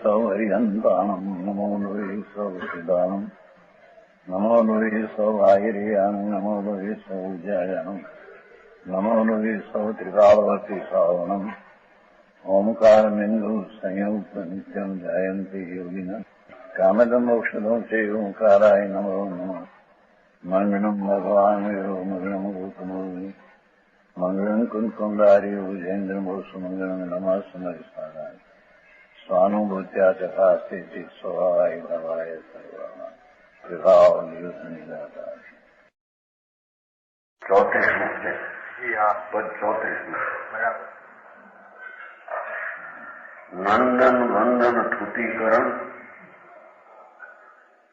સૌ હરિહંતાણમ નમો લોહી સૌ સિદ્ધાનમ નમો લોહી સૌ આહિર્યાન નમો લોહી સૌ જયાનમ નમો લોહી સૌ ત્રિકાળવતી શ્રાવણમ ઓમકાર બિંદુ સંયુક્ત નિત્યમ જયંતી યોગિના કામદમ ઔષધો છે ઓંકારાય નમો નમઃ મંગળમ ભગવાન વિરો મંગળમ ગૌતમોની મંગળમ કુંકુંડારી વિજેન્દ્રમોસુ મંગળમ નમઃ સમયસારાય સ્વાનુભૂત્યા ચકાસ્તે સ્વભાવાય ભવાય સર્વા વિભાવ નિદાતા 34 છે. પદ 34 બરાબર. નંદન વંદન થુતિકરણ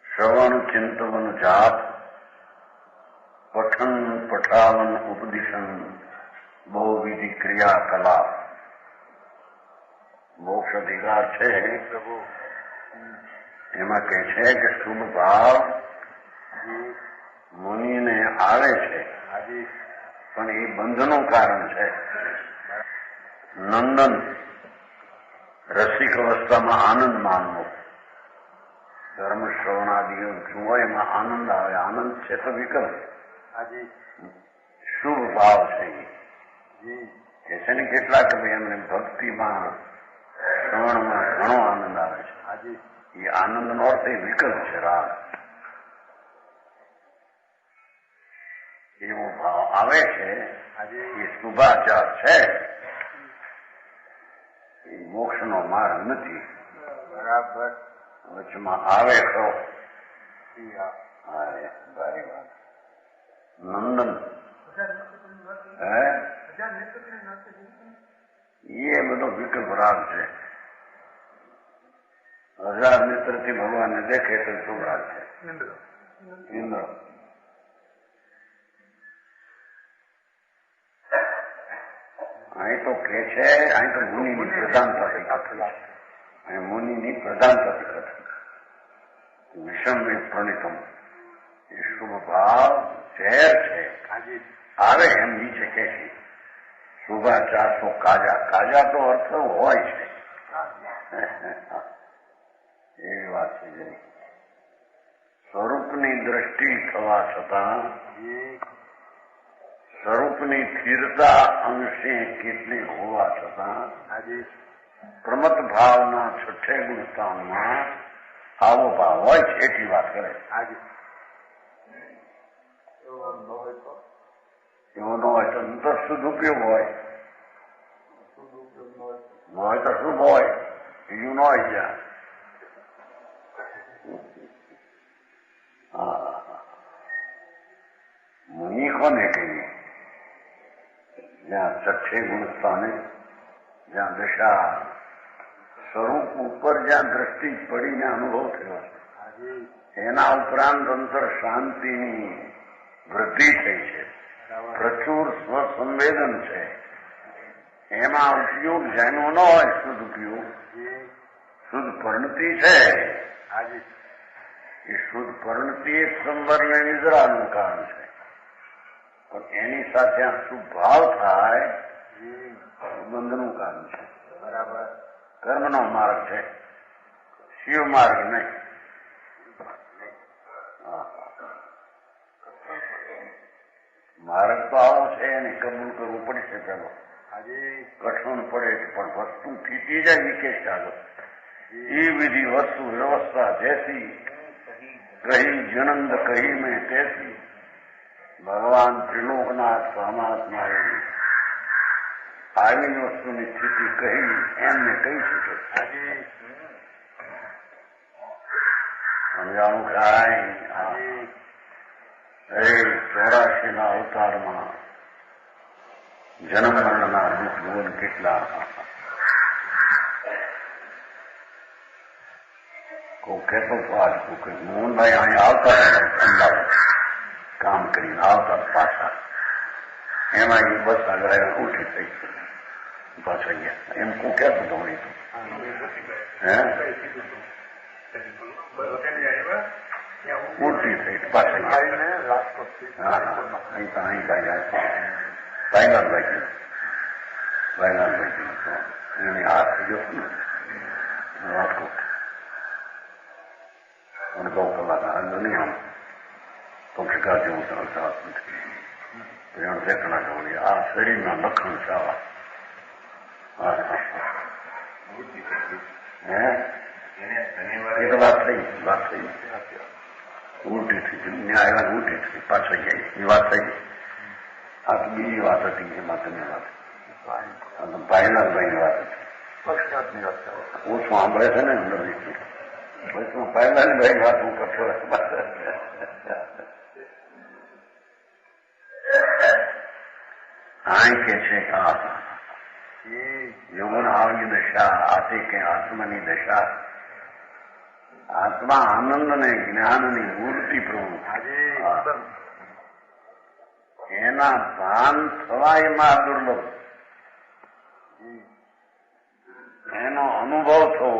શ્રવણ ચિંતવન જાપ પઠન પઠાવન ઉપદિશન બહુવિધિ ક્રિયાકલાપ. મોક્ષ અધિકાર છે પ્રભુ એમાં કહે છે કે શુભ ભાવ મુનિને આવે છે હાજી પણ એ બંધનું કારણ છે. નંદન રસિક અવસ્થામાં આનંદ માનવો, ધર્મ શ્રવણાદિઓ જુઓ એમાં આનંદ આવે. આનંદ છે તો વિકલ્પ. હાજી શુભ ભાવ છે જી એ છે ને કેટલાક એમને ભક્તિમાં શ્રવણમાં ઘણો આનંદ આવે છે. હાજી એ આનંદનો અર્થ એ વિકલ્પ છે, રાગ. એવો ભાવ આવે છે હાજી એ શુભાચાર છે. એ મોક્ષનો માર્ગ નથી. બરાબર. વચમાં આવે ખરો. જી હા હા, એ સારી વાત. નંદન હે એ બધો વિકલ્પ રાગ છે. 1000 નેત્રથી ભગવાનને દેખે તો શું રાગ છે? ઇન્દ્ર. અહીં તો કે છે, અહીં તો મુનિની પ્રધાનતાથી કથન, અહીં મુનિની પ્રધાનતાથી કથન. વિષમ પ્રણિતમ એ શુભ ભાવ ઝેર છે. હાજી આવે એમ નીચે કે છે શુભાચાર તો કાજા. કાજા તો અર્થ હોય છે. એવી વાત છે. જરી સ્વરૂપની દ્રષ્ટિ થવા છતાં સ્વરૂપની સ્થિરતા અંશે કેટલી હોવા છતાં હાજી પ્રમત ભાવના છઠ્ઠે ગુણસ્થાનમાં આવો ભાવ હોય છે એટલી વાત કરે. હાજી એવો ન હોય તો એવો ન હોય તો શુદ્ધ ઉપયોગ હોય, શુદ્ધ ઉપયોગ ન હોય ન હોય તો શુભ હોય, બીજું ન હોય ત્યાં. મુનિ કોને કહીએ? જ્યાં છઠ્ઠે ગુણસ્થાને જ્યાં દશા સ્વરૂપ ઉપર જ્યાં દ્રષ્ટિ પડીને અનુભવ થયો છે, હાજી એના ઉપરાંત અંતર શાંતિની વૃદ્ધિ થઈ છે, પ્રચુર સ્વસંવેદન છે. એમાં ઉપયોગ જેનો ન હોય શુદ્ધ ઉપયોગ, શુદ્ધ પરિણતિ છે. હાજી એ શુદ્ધ પરિણતિ એક સંવરને નિદ્રાનું કારણ છે, પણ એની સાથે આ શુભ ભાવ થાય બંધનું કારણ છે. બરાબર. કર્મનો માર્ગ છે, શિવ માર્ગ નહીં. માર્ગ તો આવો છે એને કબૂલ કરવું પડશે. પેલો હાજી કઠણ પડે પણ વસ્તુ થીતી જાય વિકેશ ચાલો. એ વિધિ વસ્તુ વ્યવસ્થા જૈસી કહી જનંદ કહી મેં તૈસી. ભગવાન ત્રિલોકનાથ પરમાત્મા આવી વસ્તુની સ્થિતિ કહી એમને કહી શકે. હાજી સમજાણું કાંઈ? હાજી 84 ના અવતારમાં જન્મ મરણના દુઃખ બોલ કેટલા. કોઈ કહેતો તો આજ કોઈ મોહનભાઈ અહીંયા આવતા અમદાવાદ કામ કરીને આવતા પાછા, એમાં એ બસ આગળ ઉઠી થઈ પાછા ગયા. એમ કોઈ કહેતું તો નહીં તો ઉઠી થઈ પાછા ગયા. અહીં ભાઈનાથભાઈ એને હાથ ગયો રાજકોટ અડધો કલાક દુનિયામાં પક્ષકાર જેવું સંસાર નથી. અડધે કલાક વળી આ શરીરના લક્ષણ છે આવા. એ તો વાત થઈ ઉલટી થઈ ગઈ. ન્યાય ઉલટી થઈ પાછળ ગઈ એ વાત થઈ ગઈ. આ તો બીજી વાત હતી એમાં તમે વાત ભાઈલાલભાઈની વાત હતી. પક્ષપાતની વાત હું સાંભળે છે ને અંદર બસ હું ભાઈલાલભાઈ વાત હું કરતો આય કે છે યૌવન આવની દશા આતે કે આત્માની દશા. આત્મા આનંદ ને જ્ઞાનની મૂર્તિ પ્રભુ એના ભાન થવા એમાં દુર્લભ, એનો અનુભવ થવો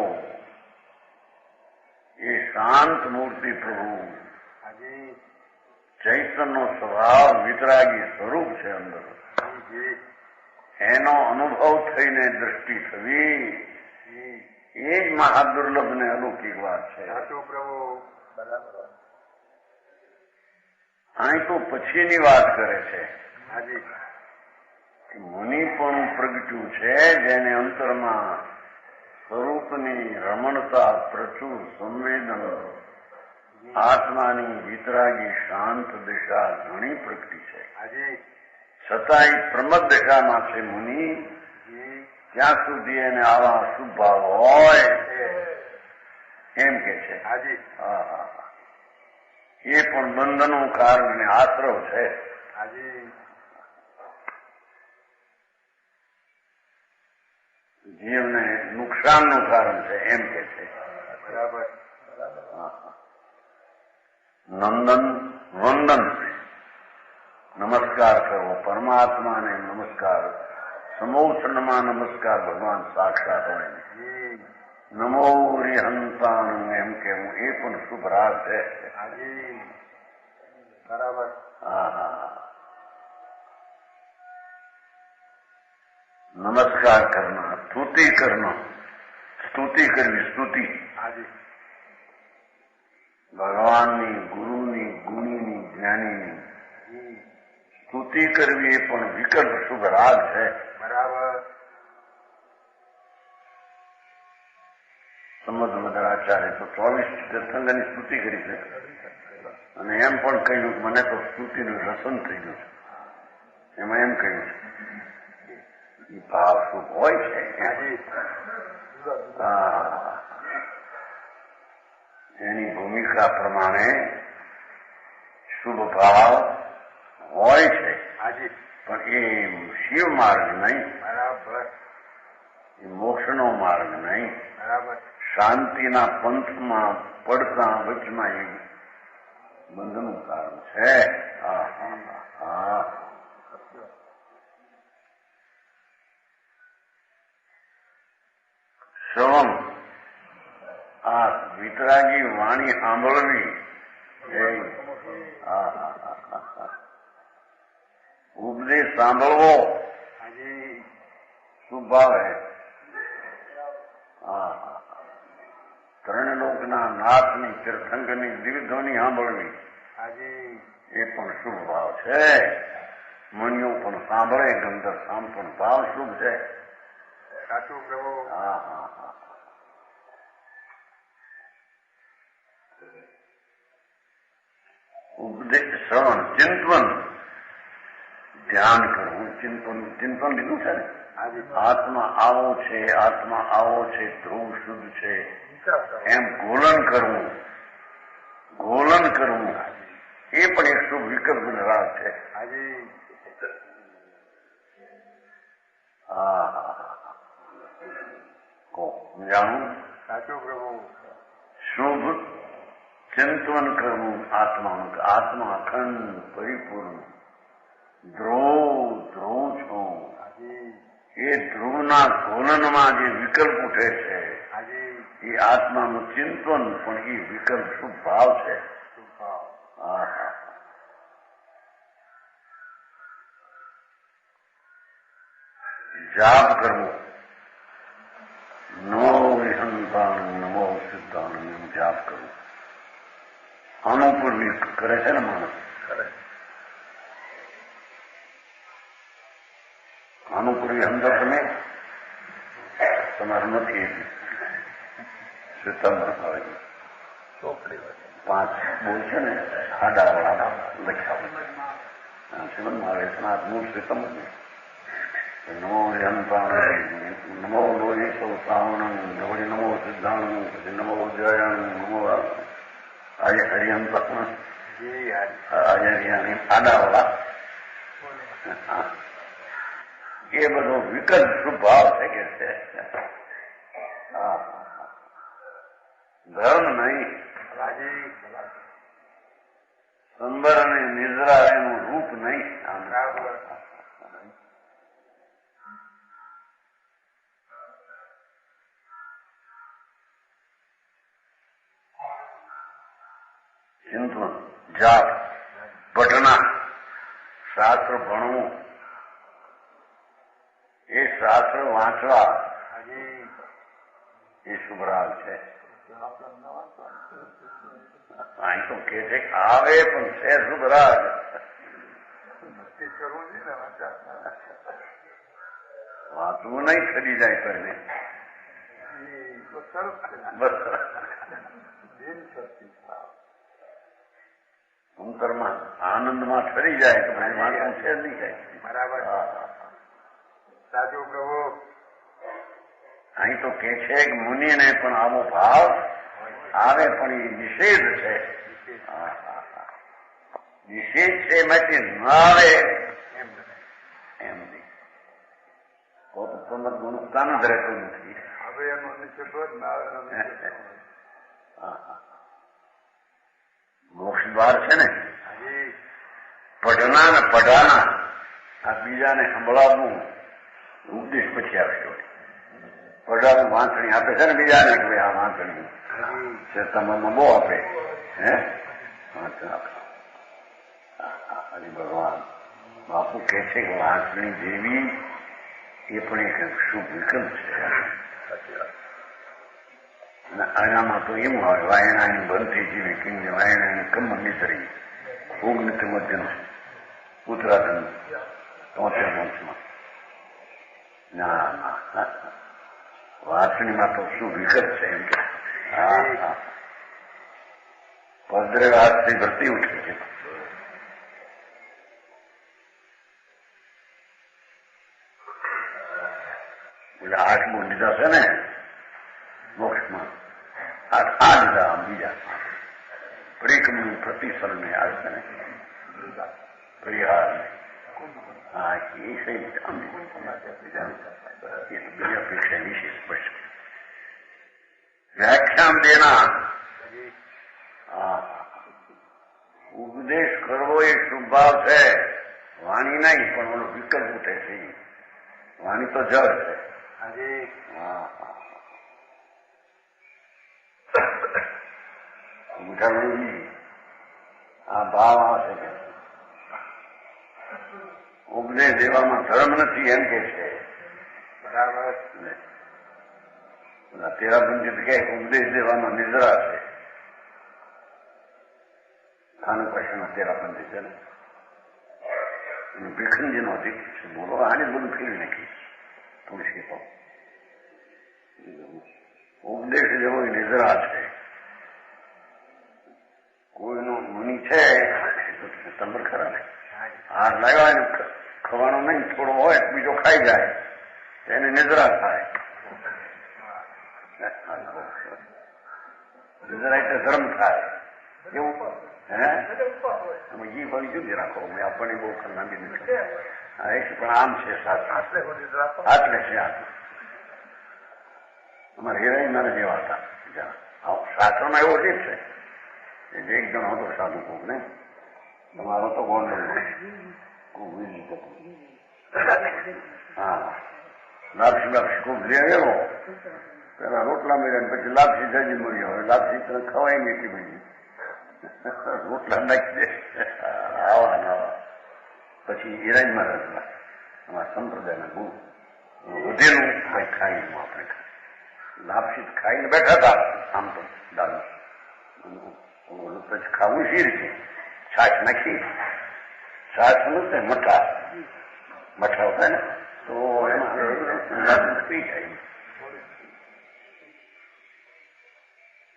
એ શાંત મૂર્તિ પ્રભુ ચૈતન્ય સ્વભાવ વિતરાગી સ્વરૂપ છે અંદર. એનો અનુભવ થઈને દ્રષ્ટિ થવી એ જ મહાદુર્લભ ને અલૌકિક વાત છે. અહીં તો પછીની વાત કરે છે. મુનિ પણ પ્રગટ્યું છે જેને અંતરમાં સ્વરૂપની રમણતા પ્રચુર સંવેદન આત્માની વિતરાગી શાંત દિશા ઘણી પ્રગટી છે. છતાંય પ્રમદ દશામાં છે મુનિ. ત્યાં સુધી એને આવા શુભ ભાવ હોય એમ કે છે. એ પણ બંધનનું કારણ અને આશ્રવ છે. જીવને નુકસાનનું કારણ છે એમ કે છે. નંદન વંદન નમસ્કાર કરવો પરમાત્માને નમસ્કાર, સમોષણમાં નમસ્કાર ભગવાન સાક્ષાત હોય. નમો હરિહંતાણું એમ કેવું એ પણ શુભ રાગ છે. નમસ્કાર કરના, સ્તુતિ કરના, સ્તુતિ કરવી સ્તુતિ ભગવાનની, ગુરુની, ગુણીની, જ્ઞાનીની સ્તુતિ કરવી એ પણ વિકલ્પ શુભ રાગ છે. સમદ મદરાચાર્ય તો 24 તીર્થંકરની સ્તુતિ કરી છે અને એમ પણ કહ્યું મને તો સ્તુતિનું રસન થઈ ગયું છે. એમાં એમ કહ્યું છે એ ભાવ શુભ હોય છે. એની ભૂમિકા પ્રમાણે શુભ ભાવ હોય છે પણ એ શિવ માર્ગ નહીં, એ મોક્ષનો માર્ગ નહીં. શાંતિના પંથમાં પડતા વચમાં એ બંધનું કારણ છે. શ્રવણ આ વિતરાગી વાણી સાંભળવી ઉપદેશ સાંભળવો શું ભાવ હે. ત્રણ લોકના નાથની તીર્થંકરની દિવ્યધ્વનિ સાંભળવી એ પણ શુભ ભાવ છે. મણિયો પણ સાંભળે, ગંધર સામ પણ ભાવ શુભ છે. સાચું પ્રભુ. ઉપદેશ શ્રવણ, ચિંતન, ધ્યાન કરવું. ચિંતન લીધું છે ને. આત્મા આવો છે, આત્મા આવો છે, ધ્રુવ શુદ્ધ છે એમ ગોલન કરવું એ પણ એક શુભ વિકલ્પ રાગ છે. જાણું સાચું પ્રભુ. શુભ ચિંતન કરવું આત્માનું. આત્મા અખંડ પરિપૂર્ણ ધ્રુવ છું. એ ધ્રુવના ગોલનમાં જે વિકલ્પ ઉઠે છે એ આત્માનું ચિંતન પણ એ વિકલ્પ શુભ ભાવ છે. જાપ કરવો, નમો વિહંતાણ નમો સિદ્ધાણ જાપ કરવું. અનુકૂળ કરે છે ને માણસ. અનુકૂળ અંદર તમે તમારું નથી શ્વેતાંબર આવે 5 બોલ છે ને આડાવાળા લખ્યા શ્રીમદમાં આવે સ્નાત મૂળ શ્વેતાંબર નમો નમો લોહી સૌ શ્રાવણ વળી નમો સિદ્ધાણું પછી નમો જયાણું નમો આજે હરિયંત આજે આડાવાળા એ બધો વિકલ્પ સ્વભાવ છે કે છે. ધર્મ નહીં સંબર અને નિદ્રા એનું રૂપ નહીં. ચિંતન જાપ પઠના શાસ્ત્ર ભણવું એ શાસ્ત્ર વાંચવા એ શુભરાગ છે. અહીં તો કે છે આવે પણ છે શુભરાગ. વાંચવું નહીં ખરી જાય પહેલે અંતરમાં આનંદમાં ઠરી જાય તો પછી વાંચવું છે નહીં જાય. બરાબર સાચું પ્રભુ. અહીં તો કે છે કે મુનિને પણ આવો ભાવ આવે પણ એ નિષેધ છે. નિષેધ છે એમાંથી ન આવે એમ નહીં. પોતાનું ગુણસ્તાન જ રહેતું નથી. હવે એનો નિષેધ જ ના આવે. મોક્ષ દ્વાર છે ને પઢના ને પઢાના આ બીજાને સંભળાવવું ઉપદેશ પછી આવશે. પઢાનું વાંચણી આપે છે ને બીજાને કે આ વાંચણી ચેતનમાં બહુ આપે હે વાંચન આપે. ભગવાન બાપુ કે છે કે વાંચણી દેવી એ પણ એક શુભ વિકલ્પ છે. આનામાં તો એવું આવે વાયણાની બંધી જીવી કિંગ વાયણાની કમ નિતરી ઓગણીસ મધ્યનો ઉત્તરાખંડ 73 વર્ષમાં ના વાંચણીમાં તો શું વિકલ્પ છે એમ કે પદ્રે હાથથી ભરતી ઉઠે છે. એટલે 8 બોલ લીધા છે ને મોક્ષમાં 8 લીધા બીજા પરિક્રમણ પ્રતિસરને આવે છે ને પરિહાર હા એ સહી બીજા અપેક્ષા વિશે સ્પષ્ટ વ્યાખ્યાન દેના ઉપદેશ કરવો એ શુભ ભાવ છે. વાણી નહીં પણ ઓલો વિકલ્પ ઉઠે છે. વાણી તો જળ છે. આ ભાવ આવશે કે ઉપદેશ દેવામાં ધર્મ નથી એમ કે છે. બરાબર. તેરા પંડિત કે ઉપદેશ દેવામાં નિદ્રા છે. ખાનું પૈસાના તેરા પંડિત છે ને ભીખનજીનો અધિક છે. બોલો આને બધું ફેરવી નાખીશ તુલસી તો ઉપદેશ જેવો નિદ્રા છે. કોઈનો મુનિ છે તંબર ખરા ને હાથ લાગવા ખવાનું નહીં થોડો હોય બીજો ખાઈ જાય એને નિદ્રા થાય. નિદ્રા એટલે ધર્મ થાય એવું હે તમે જી ભણી જુદી રાખો મેં આપણને બહુ ખંડાવી નથી પણ આમ છે આટલે છે અમારે હિરાઈ મારે જેવા હતા શાસ્ત્રમાં એવો ઠીક છે એક જણ હતો સાધુ કોક ને તમારો તો કોણ હા લાપસી ખૂબ લેવો પેલા રોટલા મળ્યા પછી લાપસી જજી મળી હવે લાપસી તને ખવાય નહીં એટલી બધી રોટલા નાખી દે આવા નવા પછી હિરાજમાં રહેલા અમારા સંપ્રદાયના ગુરુ વધેલું ખાઈને આપણે લાપસી ખાઈને બેઠા હતા આમ તો દાદા ઓલું પછી ખાવું સી રીતે? છાશ નાખી, છાશ નું મઠા હોય ને તો એમાં પી જાય,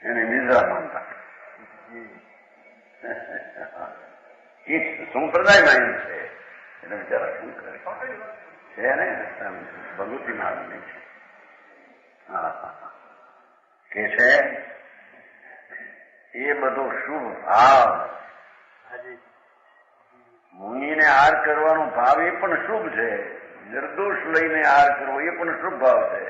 એને નિદ્રા માનતા. એ સંપ્રદાયમાં એમ છે, એને બિચારા શું કરે છે ને ભગવતી નારાયણ છે. કે છે એ બધો શુભ ભાવ, મુનિને હાર કરવાનો ભાવ એ પણ શુભ છે, નિર્દોષ લઈને હાર કરવો એ પણ શુભ ભાવ છે.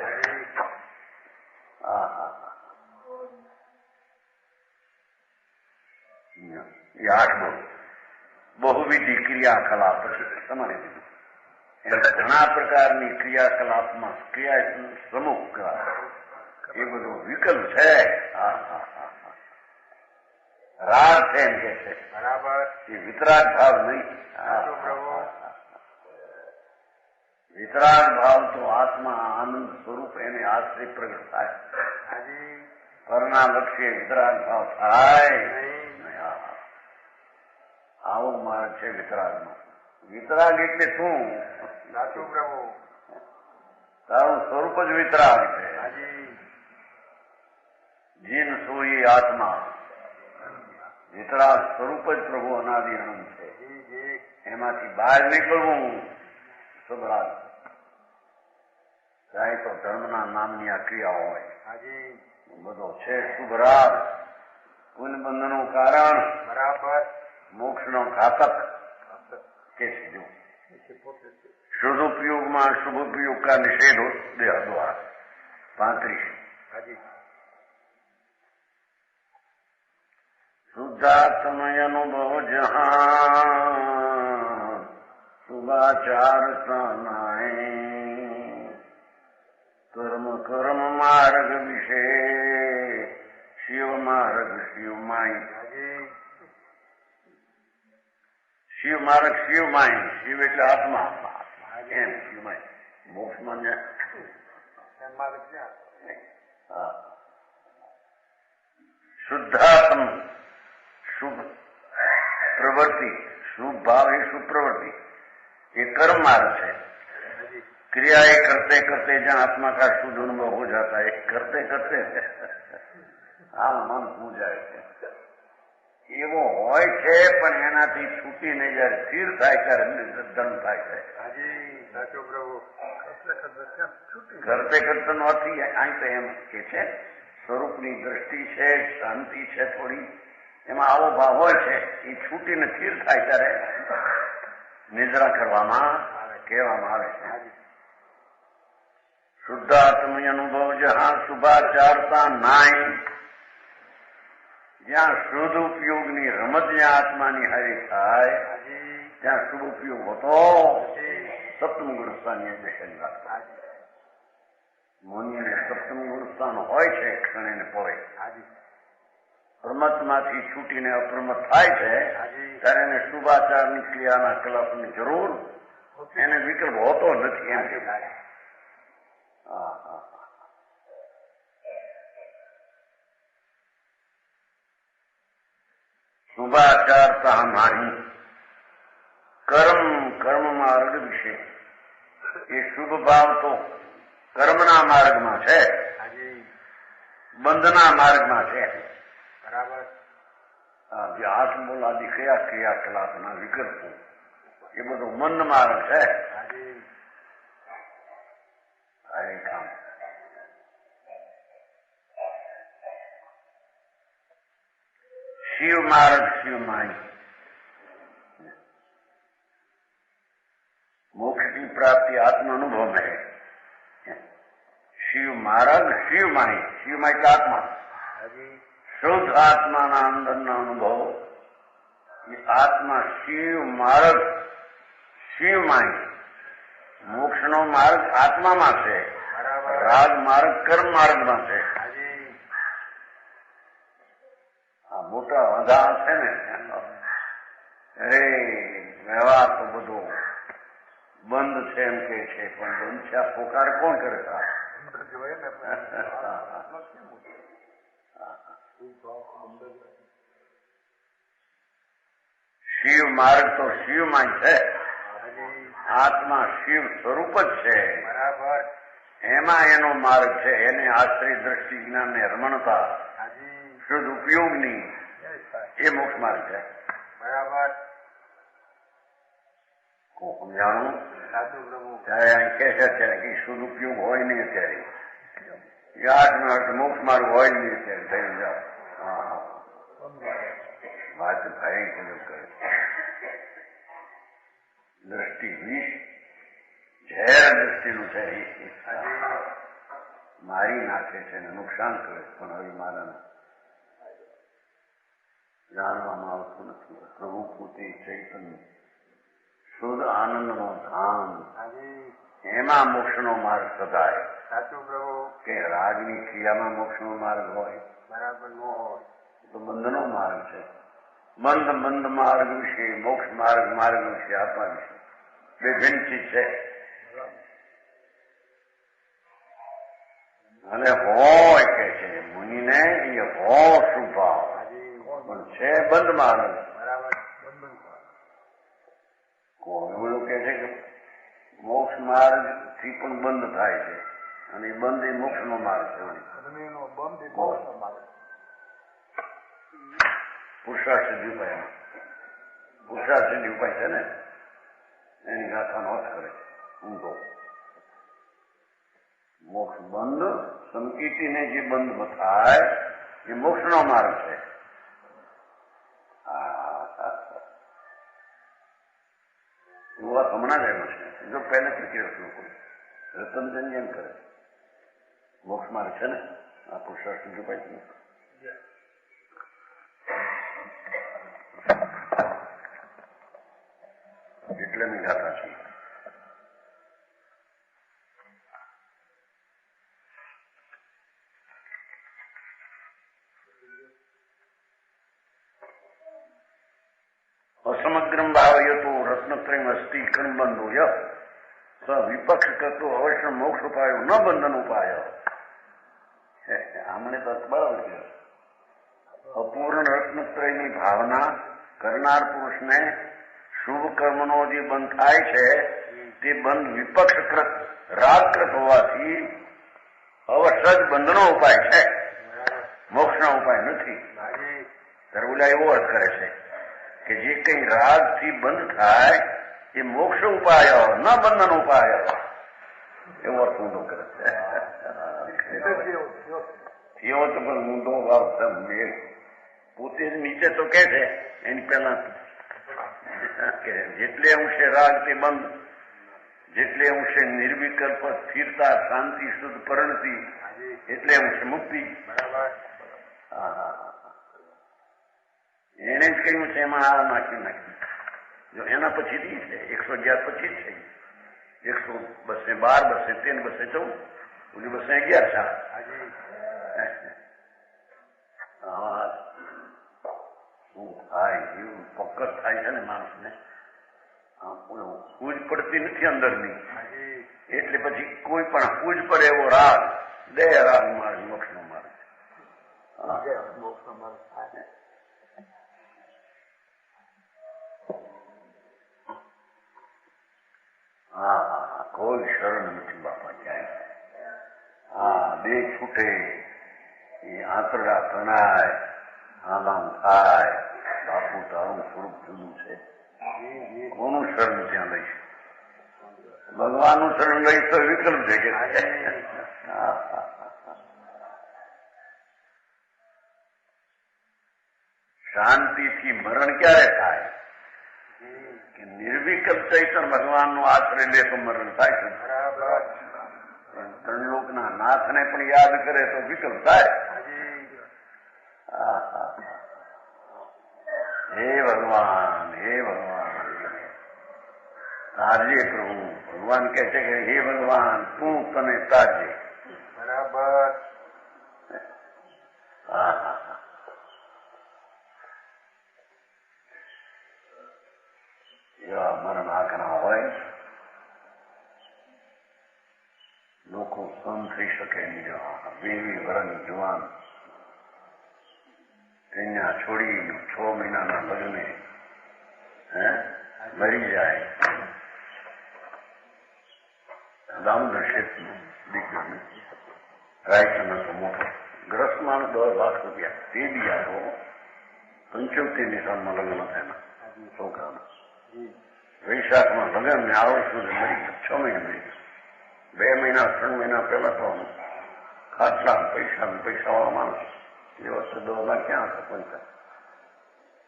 એ આઠમો બહુવિધિ ક્રિયાકલાપ તમારે ઘણા પ્રકારની ક્રિયાકલાપમાં ક્રિયા સમૂહ એ બધું વિકલ્પ છે. રાગ છે એમ કે છે, બરાબર. એ વિતરાગ ભાવ નહીં. વિતરાગ ભાવ તો આત્મા આનંદ સ્વરૂપ એને આશ્રય પ્રગટ થાય. પરના લક્ષ્ય વિતરાગ ભાવ થાય. આવો માર્ગ છે વિતરાગનો. વિતરાગ એટલે શું? સાચું પ્રભુ, તારું સ્વરૂપ જ વિતરાગ છે. જીન સોઈ આત્મા, વિતરાગ સ્વરૂપ જ પ્રભુ અનાદિ અનંત છે. એમાંથી બહાર નીકળવું શુભરાગ. ચાહે તો ધર્મના નામની આ ક્રિયાઓ હોય, બધો છે શુભરાગ. પુનબંધનું કારણ, બરાબર. મોક્ષનો ઘાતક કે સીધું. શુદ્ધોપયોગમાં શુભોપયોગ કા નિષેધ દેહ દ્વારા 35. શુદ્ધાત્મય અનુભવ જહાં શુભાચાર સનાય કર્મ કર્મ માર્ગ વિશે શિવ માર્ગ શિવમાય. શિવ માર્ગ શિવમાય, શિવ એટલે આત્મા એમ શિવમાય. મોક્ષમાં શુદ્ધાત્મ શુભ प्रवृत्ति, शुभ भाव है शुभ प्रवृत्ति, ये कर्म मार्ग है. क्रियाएं करते करते जहाँ आत्मा का शुद्ध अनुभव हो जाता है, करते करते આ મન પૂજાય છે એવો હોય છે, પણ એનાથી છૂટીને જયારે સ્થિર થાય ત્યારે નિર્ધન થાય છે. કરતે કરતા નો અર્થ અહીં તો એમ કે છે સ્વરૂપની દ્રષ્ટિ છે, શાંતિ છે થોડી, એમાં આવો ભાવ હોય છે. એ છૂટીને સ્થિર થાય ત્યારે નિદ્રા કરવામાં કહેવામાં આવે છે. શુદ્ધાત્મય અનુભવ જહાં શુભાચારતા નાય, જ્યાં શુદ્ધ ઉપયોગની રમત જ્યાં આત્માની હારી થાય ત્યાં શુભ ઉપયોગ હોતો સપ્તમ ગુણસ્થાનની બેસન રાખતા. મુનિને સપ્તમ ગુણસ્થાન હોય છે ક્ષણે પડે. પ્રમતમાંથી છૂટીને અપ્રમત થાય છે ત્યારે એને શુભાચારની ક્રિયાના કલાપની જરૂર, એને વિકલ્પ હોતો નથી. એમ શુભાચારતા નહીં. કર્મ માર્ગ વિશે એ શુભ ભાવ તો કર્મના માર્ગમાં છે, બંધના માર્ગમાં છે. બરાબર. જે આત્મબોલાદી કયા ક્રિયાકલાપના વિકલ્પો એ બધો મન માર્ગ છે. કામ શિવ માર્ગ શિવમાય, मोक्ष की प्राप्ति आत्म अनुभव में है. शिव मार्ग शिवमाई, शिवमाई का आत्मा, शुद्ध आत्मा ना अंदर ना अनुभव. ये आत्मा शिव मार्ग शिवमाई, मोक्ष नो मार्ग आत्मा में છે, રાગ માર્ગ કર્મ માર્ગમાં છે. આ મોટા વાંધા છે ને, અરે વ્યવહાર તો બધો બંધ છે એમ કે છે, પણ બંધ છે આ પોકાર કોણ કરે? શિવ માર્ગ તો શિવમાં છે, આત્મા શિવ સ્વરૂપ જ છે, બરાબર. એમાં એનો માર્ગ છે. એને આશ્રય દ્રષ્ટિ જ્ઞાન ને રમણતા શુદ્ધ ઉપયોગની એ મોક્ષ માર્ગ છે. બરાબર. સમજાણું? સાચું પ્રભુ. ત્યારે અહીં કે છે અત્યારે કે શુદ્ધ ઉપયોગ હોય નહીં અત્યારે, એ 8 અર્થ મોક્ષ માર્ગ હોય નહીં અત્યારે થઈ જાઓ. હા, વાત ભાઈ કરે દ્રષ્ટિ વિષ ઝેર દ્રષ્ટિનું છે, મારી નાખે છે ને નુકસાન કરે છે. પણ હવે મારા જાણવામાં આવતું નથી. પ્રભુ પોતે ચૈતન્ય શુદ્ધ આનંદનો ધામ, એમાં મોક્ષનો માર્ગ સદાય. સાચું પ્રભુ. કે રાગની ક્રિયામાં મોક્ષનો માર્ગ હોય, બરાબર ન હોય તો બંધનો માર્ગ છે. બંધ માર્ગ વિશે, મોક્ષ માર્ગ વિશે, આત્મા વિશે બે ભિન્ન ચીજ છે. અને હોય કે છે મુનિને એ હો સ્વભાવ પણ છે બંધ માર્ગ. બરાબર. કોઈ એવું કે છે કે મોક્ષ માર્ગ થી પણ બંધ થાય છે, અને એ બંધ એ મોક્ષ નો માર્ગ છે. પુરુષાર્થ સિદ્ધિ ઉપાય, પુરુષાર્થ સિદ્ધિ ઉપાય છે ને, એની ગાથાનો અર્થ કરે છે ઊંધો. મોક્ષ બંધ સંકિતિને જે બંધ થાય એ મોક્ષનો માર્ગ છે. વાત હમણાં જ આવ્યો છે, જો પહેલેથી કહ્યું હતું કોઈ રતનજન એમ કરે મોક્ષ માર્ગ છે ને આ પુરુષાર્થ સિદ્ધિ ઉપાય છે. એટલે મેં ગાતા છીએ. અસમગ્રમ ભાવયતો રત્નત્રયમ અસ્તિ કણબંધો ય સ વિપક્ષ કરતો અવશ્ય મોક્ષ ઉપાયો ન બંધન ઉપાયો. આમણે તો બરાબર છે. અપૂર્ણ રત્નત્રયની ભાવના કરનાર પુરુષને શુભ કર્મનો જે બંધ થાય છે તે બંધ વિપક્ષકૃત રાગકૃત હોવાથી અવશ્ય જ બંધનો ઉપાય છે, મોક્ષનો ઉપાય નથી. તરબુલા એવો અર્થ કરે છે કે જે કઈ રાગથી બંધ થાય એ મોક્ષ ઉપાય ન બંધન ઉપાય, એવો અર્થ ઊંધો કરે છે. એવો તો પણ ઊંધો ભાવ પોતે નીચે તો કે છે એની પહેલા જેટલે અંશે રાગ તે બંધ, જેટલે અંશે નિર્વિકલ્પ સ્થિરતા શાંતિ શુદ્ધ પરિણતિ, એટલે અંશે મુક્તિ. એને જ કહ્યું છે એમાં આ નાખ્યું. જો એના પછીથી છે 111 પછી છે 100, 212, 213, 214, 211 શું થાય એવું પક્કર થાય છે ને માણસને, પૂજ પડતી નથી અંદરની, એટલે પછી કોઈ પણ પૂજ પડે એવો રાગ દે રાગ માર્ગ મોક્ષનો માર્ગ. હા, કોઈ શરણ નથી બાપા ક્યાંય. હા, બે છૂટે એ આંતરડા તણાય, આમ થાય, બાપુ તારું સ્વરૂપ જુદું છે. કોનું શરણ ત્યાં લઈશ? ભગવાનનું શરણ લઈશ તો વિકલ્પ છે કે શાંતિથી મરણ ક્યારે થાય કે નિર્વિકલ્પ ચૈતન્ય ભગવાનનો આશ્રય લે તો મરણ થાય છે. ત્રણ લોકના નાથને પણ યાદ કરે તો વિકલ્પ થાય. હે ભગવાન, હે ભગવાન તારજે પ્રભુ. ભગવાન કહે છે કે હે ભગવાન તું તને તારજે. બરાબર. એવા મરણ આંકડા હોય લોકો સહન થઈ શકે નહીં. 20 વર્ષની જુવાન કન્યા છોડી 6 મહિનાના લગ્ને મરી જાય. દામોદર શેઠનો દીકરો રાયચંદ્ર તો મોટો ગ્રસમાં 10 લાખ રૂપિયા તે બી આપો. 75ની સાલમાં લગ્ન થયા છોકરાના. વૈશાખમાં લગ્ન ને આ વર્ષ સુધી મરી ગયા. 6 મહિના મરી ગયા. 2 મહિના 3 મહિના પહેલા તો ખાટલા પૈસા વાળા માણસ એ વખતે 10 લાખ ક્યાં હતા પૈસા?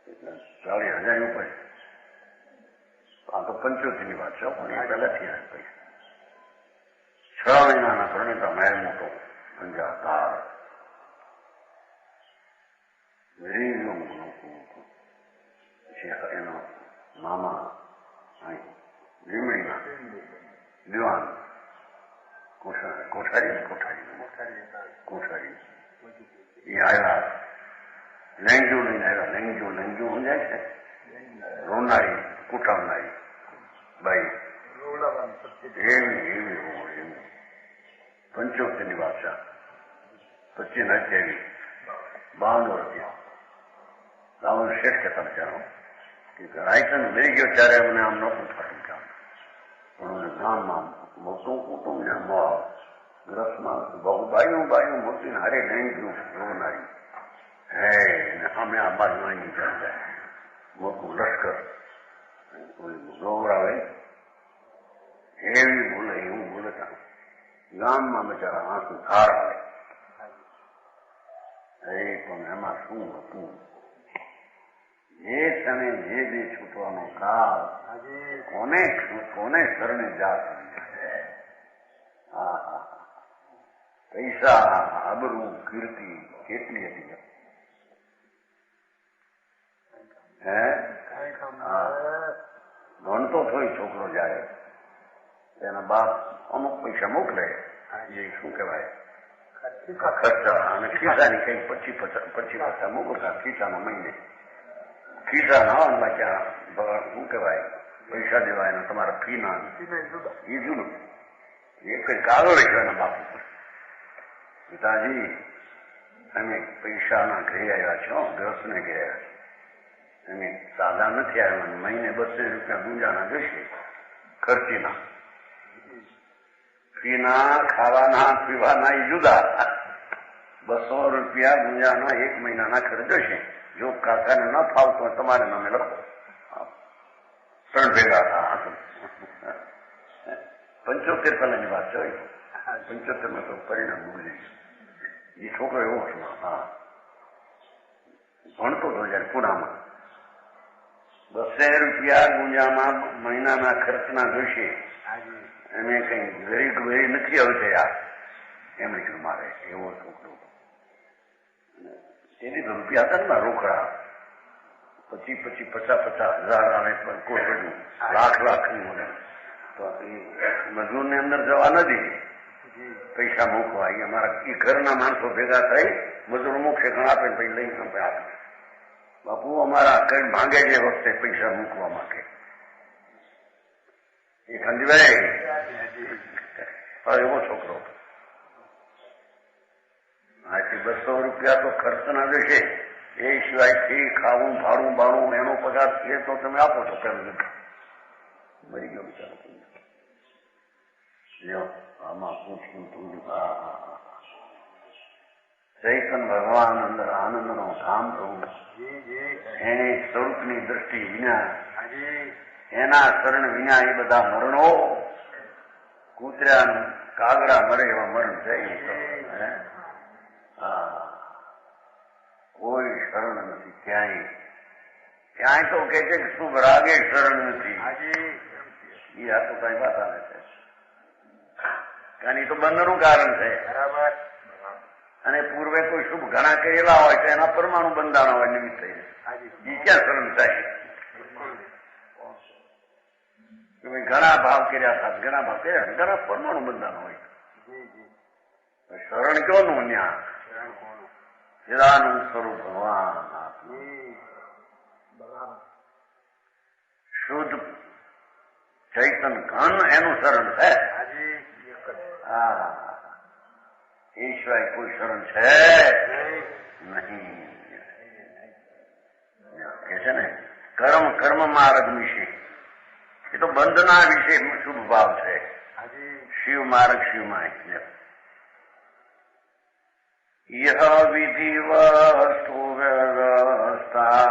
એટલે 40,000 ઉપર. આ તો 75ની વાત છે પણ એ પહેલાથી આવે પૈસા. 6 મહિનાના પરણેતા મહેલ મોટો પંજાબ એનો મામા લીમડીના દિવાન કોઠારી એ આવ્યા. લેંગજો લઈને આવ્યા. લેંગજો સમજાય છે? રોનારી કુટાવનારી બાઈ એવી 75ની બાદશાહ 25 ના 52 રૂપિયા. દામોદર શેઠ કહેતા બિચારો કે રાયચંદ લઈ ગયો ત્યારે અમને આમ નહોતું થતું કામ. પણ ગામમાં મોટું કુટુંબ ને ગ્રસમાં બહુ બાયું મોટી હારે લેંગજું રોનારી હે ને અમે આ બાજુ અહીં જાય મોટું લશ્કર ગૌરાવે એવી બોલે એવું બોલતા ગામમાં બચારા આંસુ ધાર આવે. પણ એમાં શું હતું? એ તમે જે છૂટવાનો કાળ કોને શરણે જાત પૈસા આબરૂ કીર્તિ કેટલી હતી. ભણતો થોડી છોકરો જાય તેના બાપ અમુક પૈસા મોકલે એ શું કહેવાય ખર્ચા અને ખિસ્સાની કઈક 25 મોકલતા ખિસ્સાનો મહિને. ખિસ્સા ના ક્યાં શું કહેવાય પૈસા દેવાય ને તમારા ફી ના એ જુદું. એ કઈ કાગળ લખ્યો એના બાપ ઉપર પિતાજી અમે પૈસાના ઘરે આવ્યા છો ગ્રસ્તને ઘરે આવ્યા છો. અમે સાદા નથી આવ્યા. મહિને 200 રૂપિયા ગુંજાના જશે ખર્ચીના ફીના ખાવાના પીવાના એ જુદા. 200 રૂપિયા ગુંજાના 1 મહિનાના ખર્ચ જશે. જો કાકાને ન ફાવતો તમારે નામે લખો. 3 ભેગા હતા. 75 પહેલાની વાત છે. 75 તો પરિણામ ભૂલી એ છોકરો એવો છે. ભણતો હતો જયારે પુનામાં 200 રૂપિયા ગુંજામાં મહિનાના ખર્ચના જોશે. એને કઈ ગરીબ નથી આવશે એમણે કહ્યું મારે એવો છોકરો. એની રૂપિયા હતા ને રોકડા 25,000 50,000 આવે કોટડું લાખની તો એ મજૂરની અંદર જવા નથી પૈસા મૂકવા. એ અમારા એ ઘરના માણસો ભેગા થઈ મજૂર મૂકશે ઘણા આપે પછી લઈને આપે. બાપુ અમારા કઈ ભાંગે જે વખતે પૈસા મૂકવા માટે એ ખંડભાઈ એવો છોકરો. આથી 200 રૂપિયા તો ખર્ચ ના જશે. એ સિવાય ફી ખાવું ભાડું બાળું એનો પગાર એ તો તમે આપો છો. પેલું મરી ગયો બિચારો. આમાં પૂછ્યું તું ચૈતન ભગવાન અંદર આનંદનો ધામ થવું. એને સ્વરૂપની દ્રષ્ટિ વિના એના શરણ વિના એ બધા મરણો કૂતર્યા કાગડા મરે એવા મરણ જાય. કોઈ શરણ નથી ક્યાંય તો કે છે કે શુભ રાગે શરણ નથી. એ આ તો કઈ વાત આવે છે કારણ તો બંધનું કારણ છે. બરાબર. અને પૂર્વે કોઈ શુભ ઘણા કરેલા હોય તો એના પરમાણુ બંધાણા હોય નિમિત્ત થઈ જાય. એ ક્યાં શરણ થાય? ઘણા ભાવ કર્યા હતા ઘણા પરમાણુ બંધાણ હોય. શરણ ક્યોનું ન્યા ચિદાનંદ સ્વરૂપ ભગવાન શુદ્ધ ચૈતન ઘન એનું શરણ છે. એ સિવાય કોઈ શરણ છે નહીં. કે છે ને કર્મ માર્ગ મિશે એ તો બંધના વિશે શુભ ભાવ છે. હાજી શિવ માર્ગ શિવમાં યહ વિધિ વસ્તુ વ્યવસ્થા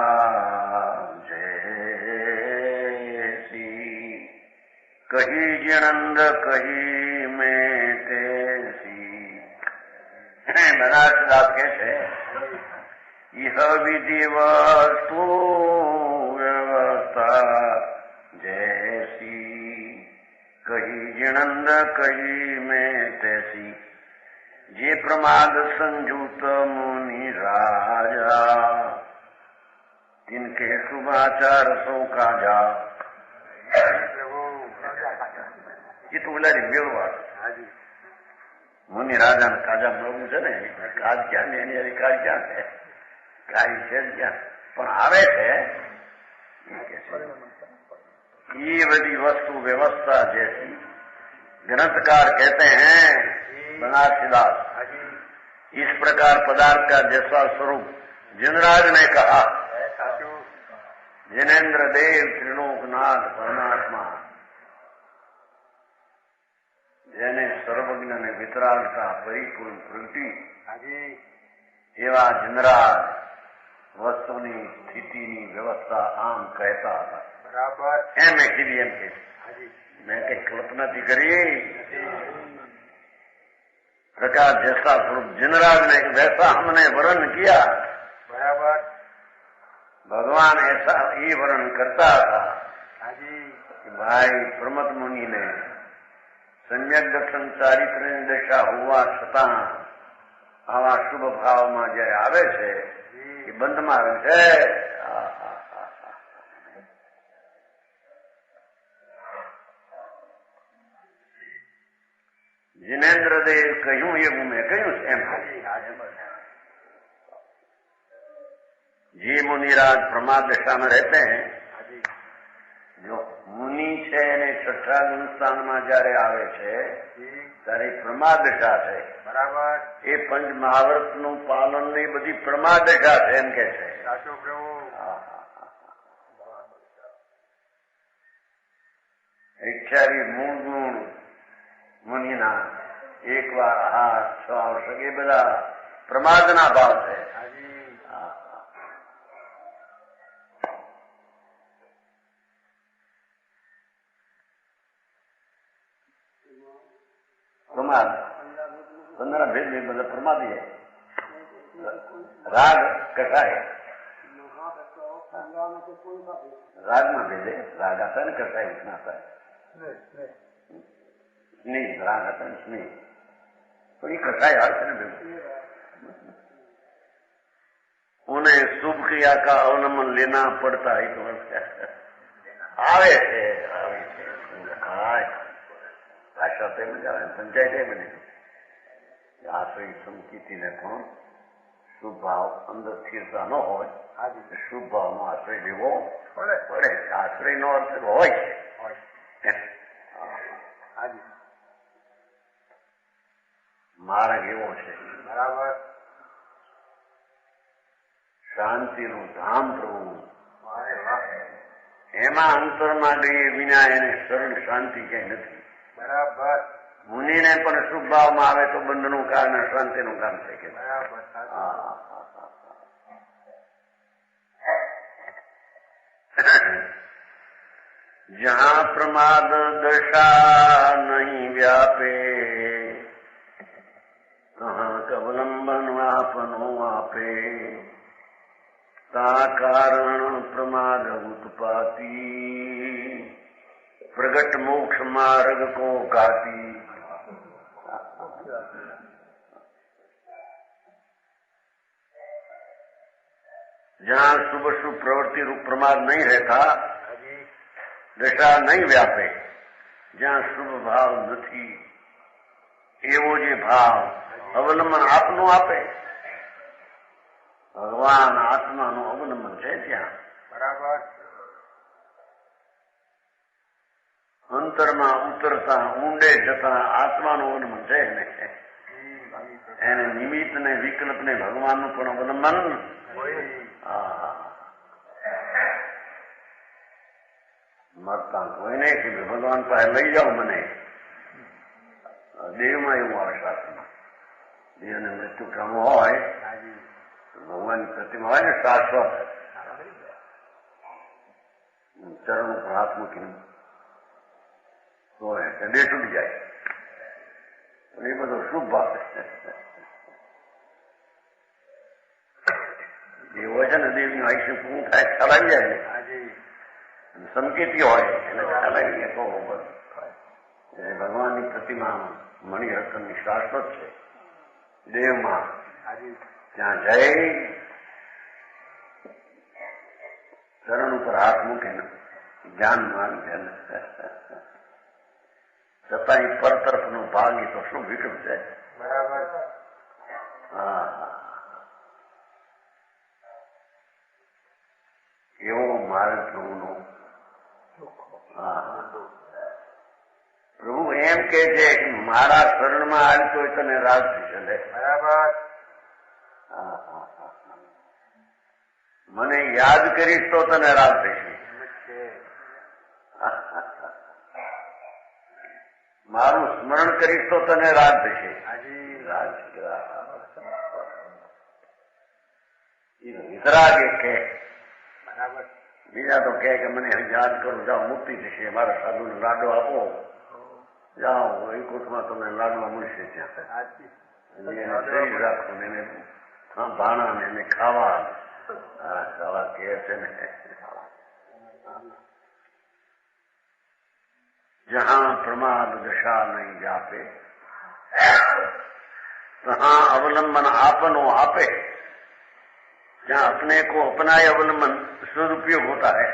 જૈસી કહી જનંદ કહી મેં તેસી. બનારસદાસ કે છે યહ વિધિ વસ્તુ વ્યવસ્થા જૈસી કહી જનંદ કહી મેં તૈસી. જે પ્રમાદ સંજૂત મુનિ રાજા तिनके शुभाचार सौ काजा. એ તો ઓલા વ્યવહાર મુનિ રાજા ને કાજા મળવું છે ને, કાજ ક્યાં ને એની કાજ ક્યાં છે, કાજ છે ક્યાં પણ આવે છે. ये बड़ी वस्तु व्यवस्था जैसी ग्रंथकार कहते हैं बनारसीदास, इस प्रकार पदार्थ का जैसा स्वरूप जिनराज ने कहा. जिनेन्द्र देव त्रिलोकनाथ परमात्मा જેને સર્વજ્ઞ ને વિતરાગતા પરિપૂર્ણ પ્રગતિ એવા જનરાજ વસ્તુની સ્થિતિની વ્યવસ્થા આમ કહેતા હતા. બરાબર એમ કીધી એમ કે મેં કઈ કલ્પનાથી કરી. प्रकार जैसा स्वरूप जिनराज ने वैसा हमने वर्ण किया. बराबर भगवान ऐसा ही वर्ण करता था कि भाई प्रमथ मुनि ने सम्यक दर्शन ચારિત્રની દશા હોવા છતાં આવા શુભ ભાવમાં જયારે આવે છે એ બંધમાં આવે છે. जिनेन्द्र देव કહ્યું એવું મેં કહ્યું છે એમ. જે मुनिराज प्रमाद दशा में रहते हैं, जो मुनि છે એને છઠ્ઠા ગુણસ્થાનમાં જયારે આવે છે ત્યારે પ્રમાદ દશા છે. બરાબર એ પંચ મહાવ્રતનું પાલન ની બધી પ્રમાદ દશા છે એમ કે છે. ઈચ્છારી મૂળ ગુણ મુનિના એક વાર હાથ છ આવશે એ બધા પ્રમાદના ભાવ છે. प्रमाद 15 भेद में मतलब प्रमादी है. राग कैसा है, राग में भेद है. राग आता है ना, कैसा है इतना आता है नहीं, राग आता है स्नेह. तो ये कैसा है अर्थ ने उन्हें शुभ क्रिया का अवलंबन लेना पड़ता है. तो आवे है ભાષા તેમ જ આવે, પંચાયત એમ નહીં. આશ્રય સંકિતિને પણ શુભ ભાવ અંદર સ્થિરતા ન હોય, શુભ ભાવનો આશ્રય લેવો પડે. આશ્રયનો અર્થ હોય છે માર્ગ એવો છે. બરાબર શાંતિનું ધામ પ્રભુ એમાં અંતરમાં ગઈ વિના એને સરળ શાંતિ ક્યાંય નથી. બરાબર મુનિને પણ શુભ ભાવમાં આવે તો બંધનું કારણ શાંતિનું કામ થઈ કે. જહાં પ્રમાદ દશા નહીં વ્યાપે તહાં કવલંબન આપનો આપે. તા કારણ પ્રમાદ ઉત્પાતી प्रगट मोक्ष मार्ग को गाती. जहाँ शुभ शुभ प्रवृत्ति रूप प्रमाद नहीं रहता, दशा नहीं व्यापे, જ્યાં શુભ ભાવ નથી એવો જે ભાવ અવલંબન આપનું આપે, ભગવાન આત્માનું અવલંબન છે ત્યાં. બરાબર અંતરમાં ઉતરતા ઊંડે જતા આત્માનું અવલંબન છે ને, એને નિમિત્ત ને વિકલ્પ ને ભગવાનનું પણ અવલંબન. મરતા કોઈ નહીં કે ભગવાન પાસે લઈ જાઓ મને. દેવમાં એવું આવે શાસ્ત્રમાં. દેવને મૃત્યુક્રમ હોય ભગવાનની પ્રતિમા હોય ને શાશ્વત ચરણ ઉપર હાથ મૂકીને હોય તો દેહ તૂટી જાય. એ બધો શુભ ભાવ દેવ હોય છે ને દેવનું આયુષ્ય પૂરું થાય ખ્યાલ આવી જાય ને સંકેતી હોય એને ખ્યાલ આવી જાય તો ભગવાનની પ્રતિમા મણિરત્નની શાશ્વત છે દેવમાં. ત્યાં જઈ ચરણ ઉપર હાથ મૂકીને જ્ઞાન માની છતાં પર તરફનો ભાગ એ તો શું વિકલ્પ છે. બરાબર. હા, એવો માર્ગ પ્રભુનો. હા, પ્રભુ એમ કે છે કે મારા શરણમાં આવી તો તને રાજ થઈ શકે. બરાબર. મને યાદ કરીશ તો તને રાજ થશે. મારું સ્મરણ કરીશ તો તને રાજ થશે. વિતરાગે કે બરાબર. બીજા તો કે મને યાદ કરો જાઓ મુક્તિ થશે. મારા સાધુને લાડો આપો જાઓ વૈકુંઠમાં તમને લાડવા મળશે. ત્યાં એને શરીર રાખો ને એને ભાણા ને એને ખાવા ખાવા કે છે ને जहां प्रमाद दशा नहीं जाते तहां अवलंबन आपनो आपे. जहां अपने को अपना ही अवलंबन सदुपयोग होता है.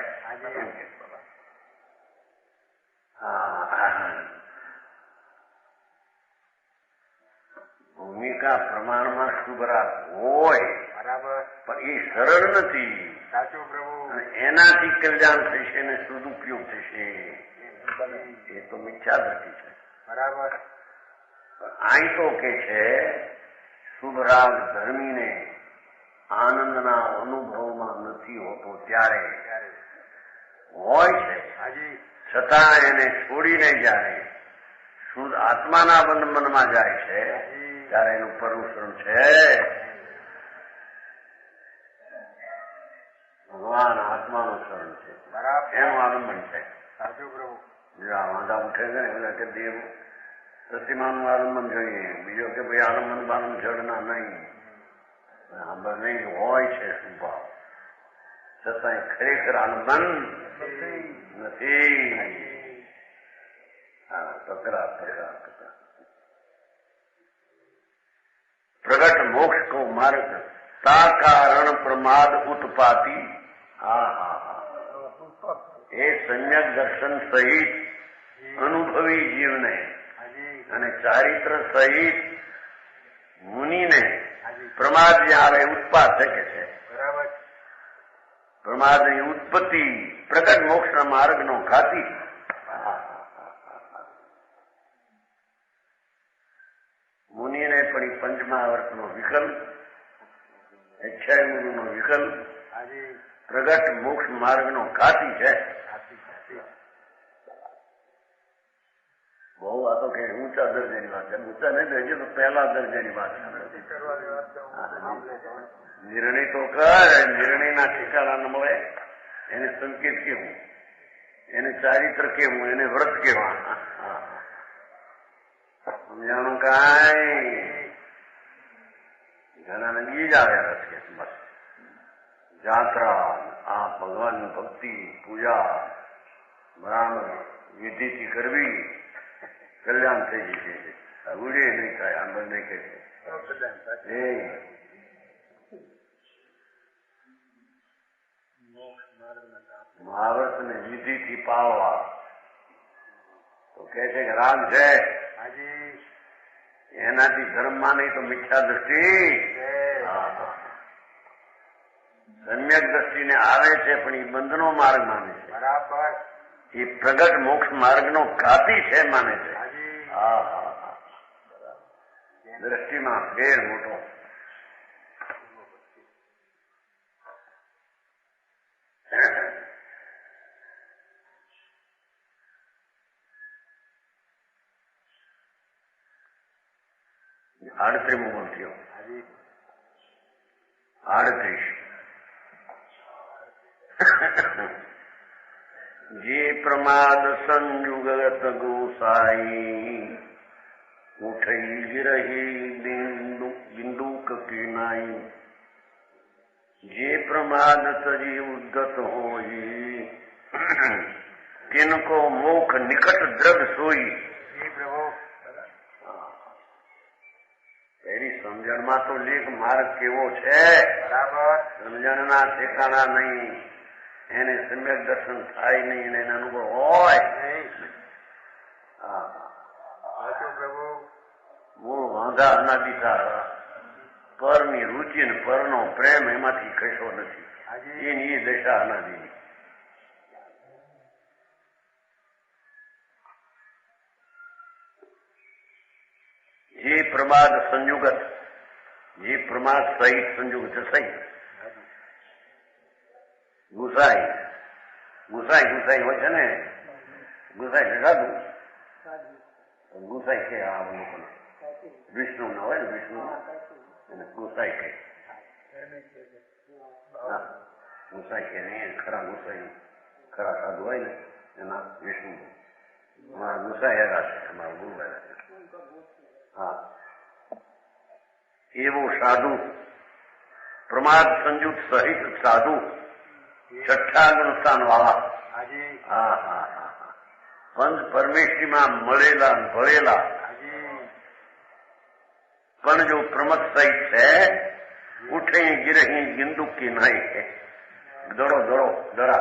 ભૂમિકા પ્રમાણમાં શુભરાગ હોય બરાબર. પણ એ સરળ નથી. સાચું પ્રભુ. એનાથી કલ્યાણ થશે ને સદુપયોગ થશે એ તો મિથ્યા દ્રષ્ટિ છે. બરાબર. અહીં તો કે છે શુભરાગ ધર્મીને આનંદના અનુભવમાં નથી હોતો ત્યારે હોય છે. છતાં એને છોડીને જયારે શુદ્ધ આત્માના બંધનમાં જાય છે ત્યારે એનું પરુષણ છે. ભગવાન આત્માનું શરણ છે. બરાબર. એનું આલંબન છે. સાચું પ્રભુ. વાંધા ઉઠે છે ને એટલે કે દેવ પ્રતિમાનું આલંબન જોઈએ. બીજો કે ભાઈ આલંબન બાલમ જડના નહીં નહીં હોય છે શું ભાવ છતાં ખરેખર આલંબન નથી. प्रगट मोक्ष को मार्ग ता कारण प्रमाद उत्पाती. એ સમ્યક દર્શન સહિત અનુભવી જીવને અને ચારિત્ર સહિત મુનિને પ્રમાદ જ્યારે ઉત્પાદ શકે છે. પ્રમાદની ઉત્પત્તિ પ્રગટ મોક્ષના માર્ગનો ઘાતી. મુનિને પણ એ પંચમહાવર્તનો વિકલ્પ, 26 નો વિકલ્પ પ્રગટ મોક્ષ માર્ગનો ઘાતી છે. બહુ આ તો કે ઊંચા દરજાની વાત છે. ઊંચા નહીં રહેશે તો પહેલા દરજાની વાત છે. નિર્ણય તો કર. નિર્ણયના ઠેકાણા ન મળે એને સંકેત કેવું, એને ચારિત્ર કેવું, એને વ્રત કેવા સમજાણું કાંઈ ઘણાને બીજ આવ્યા રસ કે બસ જાત્રા આ ભગવાનની ભક્તિ પૂજા બરાબર વિધિથી કરવી કલ્યાણ થઈ જશે. ઉડે નહીં થાય આંબર નહીં કહે મહાવ્રતને વિધિથી પાળવા તો કે છે કે રાગ છે એનાથી ધર્મમાં નહીં તો મિથ્યા દ્રષ્ટિ. સમ્યક દ્રષ્ટિને આવે છે પણ એ બંધનો માર્ગ માને છે. બરાબર. એ પ્રગટ મોક્ષ માર્ગનો ઘાતી છે માને છે. દ્રષ્ટિમાં ફેર મોટો. 38મો બોલ થયો. હાજી 38. જે પ્રમાદ સંયુગત ગોસાઈ ઉઠઈ ગિરહી બિંદુક કિનાઈ. જે પ્રમાદ તજી ઉદ્ગત હોઈ तिनको मोख निकट द्रग सोई. જી પ્રભુ એની સમજણમાં તો લેખ માર્ગ કેવો છે, બરાબર સમજણના ઠેકાણા નહીં, એને સમ્યક દર્શન થાય નહીં, એને અનુભવ હોય. નહીં સાચું પ્રભુ મૂળ વાંધા અનાદિતા પરની રુચિ ને પરનો પ્રેમ એમાંથી કશો નથી. હાજી એની એ દશા અનાદિની. જે પ્રમાદ સંયુગત, જે પ્રમાદ સહિત સંયુગત સહિત ગુસાઈ હોય છે ને, ગુસાઈ છે સાધુ, ગુસાઈ કે આ લોકોને વિષ્ણુ ના હોય ને, વિષ્ણુ એને ગુસાઈ કહે. ગુસાઈ કે નહીં, ખરા ગુસાઈ ખરા સાધુ હોય ને એના વિષ્ણુ. અમારા ગુસાઈ એવા છે, અમારા ગુરુ એવા છે. હા, એવો સાધુ પ્રમાદ સંયુક્ત સહિત સાધુ છઠ્ઠા ગુણસ્થાન વાળા. હાજી હા હા હા હા, પંચ પરમેશ્વરીમાં મળેલા ભળેલા, હાજી પણ જો પ્રમદ સહિત છે, ઉઠે गिरही गिंदुक की नहीं है, दड़ा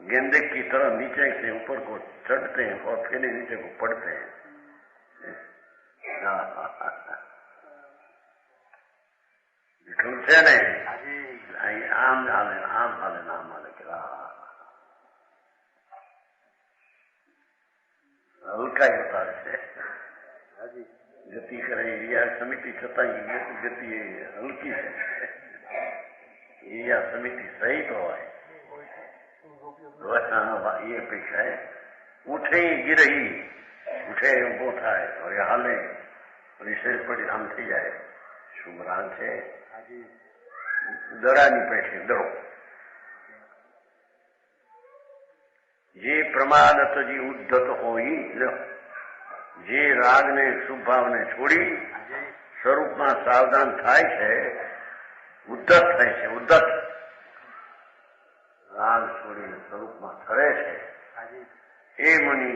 गेंदे की तरह नीचे से ऊपर को चढ़ते हैं और फिर नीचे को पड़ते हैं. વિઠ્ઠલ છે ને, હાજી આમ હાલે આમ હાલે આમ હાલે કે હલકાઈ બતાવે છે. હાજી ગતિ કરે એરિયા સમિતિ છતાં ગતિ એ હલકી છે. એરિયા સમિતિ સહિત હોય એ અપેક્ષા है. ઉઠે ગિરહી, ઉઠે ઉભો થાય, હવે હાલે, શરીર પડી આમ થઈ જાય. શુભ રાગ છે. હાજી દડાની પેઠે દડો. જે પ્રમાદ તજી ઉદ્ધત હોય, જે રાગને શુભ ભાવને છોડી હાજી સ્વરૂપમાં સાવધાન થાય છે, ઉદ્ધત થાય છે. ઉદ્ધત રાગ છોડીને સ્વરૂપમાં ફરે છે. હાજી એ મુનિ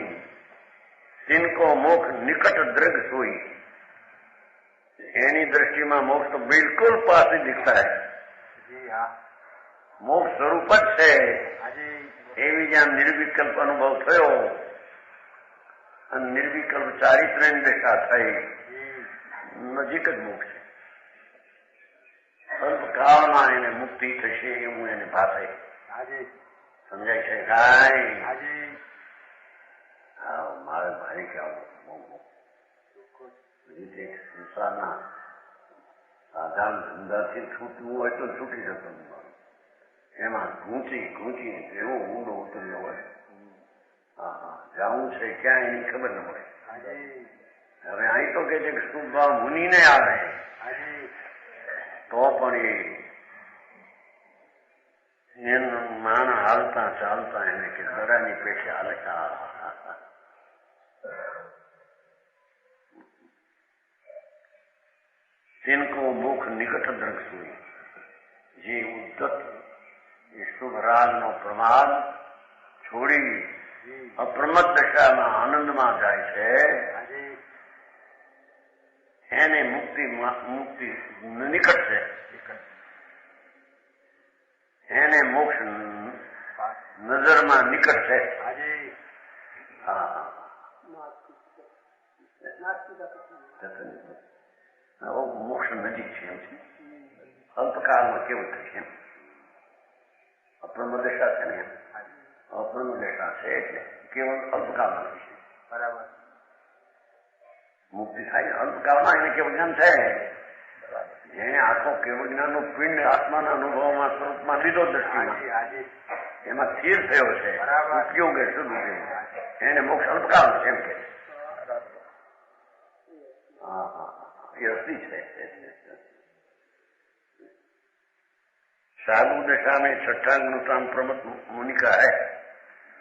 तिनको मोक्ष निकट दृग सोई. એની દ્રષ્ટિમાં મોક્ષ તો બિલકુલ પાસે દિખતા है. જી હા મોક્ષ સ્વરૂપ જ છે. હાજી એવી જ્યાં નિર્વિકલ્પ અનુભવ થયો અને નિર્વિકલ્પ ચારિત્ર્યની દશા થઈ, જી નજીક જ મોક્ષ છે. અલ્પકાળમાં એને મુક્તિ થશે એવું એને ભાષે. હાજી સમજાય છે કાંઈ? હાજી હા, મારે ભારી કહેવું રીતે સંસારના સાધારણ ધંધાથી છૂટવું હોય તો છૂટી શકતું. એમાં ઘૂંચી એવો ઊંડો ઉતર્યો હોય. હા હા, જવું છે ક્યાં એની ખબર ન પડે. હાજી હવે અહીં તો કે છે કે શુભ ભાવ મુનિને આવે હાજી તો પણ એનું માણ હાલતા ચાલતા એને કે દડાની પેઠે હાલે. तिनको मुख निकट द्रग सोई. જે ઉદ્ધત એ શુભ રાગનો પ્રમાદ છોડી અપ્રમદ દશામાં આનંદમાં જાય છે, હાજી એને મુક્તિ નિકટ છે. એને મોક્ષ નજરમાં નિકટ છે. હાજી હા, મોક્ષ નજીક છે એમ છે. અલ્પકાળમાં કેવું થશે? અપ્રમદ દશા છે ને, અપ્રમદ દશા છે એટલે કેવળ અલ્પકાળમાં થશે. બરાબર મુક્તિ થાય અલ્પકાળમાં એને કેવળ જ્ઞાન થાય. જેને આખો કેવળ જ્ઞાનનો પિંડ આત્માના અનુભવમાં સ્વરૂપમાં લીધો દ્રષ્ટિમાં, હાજી હાજી એમાં સ્થિર થયો છે. બરાબર. ઉપયોગ એ શુદ્ધ ઉપયોગ, એને મોક્ષ અલ્પકાળ છે એમ કે. હા હા એ रसी है। साधु दशा में छठा अनुष्ठान प्रमुख मुनि का है,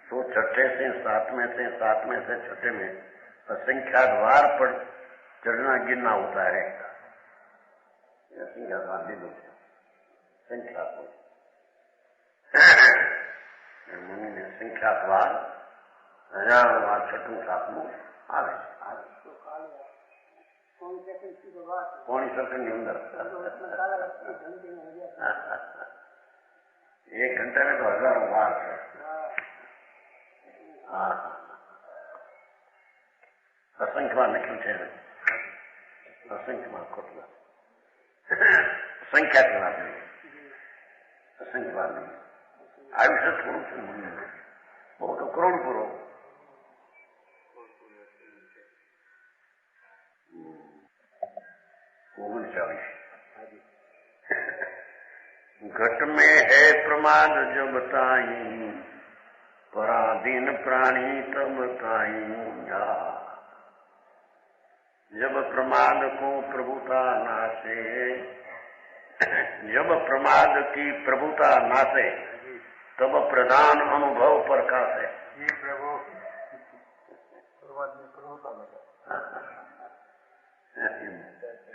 तो छठे से सातवें से छठे में असंख्यात वार पर चढ़ना गिरना होता है। संख्यात मुनि ने संख्यात वार 1000 वार छठू सातमું આવે। पौनी सेकंड के अंदर 1 घंटे में तो 1000 वार है। असंख्य वार निकल છે, असंख्य वार खोटલા संख्या की बात नहीं, असंख्य वार नहीं। आयुष्य थोड़ું છે, બહુ તો કરોડ પૂરો। घट में है प्रमाद जब ताई, पराधीन प्राणी तब ताई। जब प्रमाद को प्रभुता नासे, जब प्रमाद की प्रभुता नासे, तब प्रधान अनुभव प्रकाशे।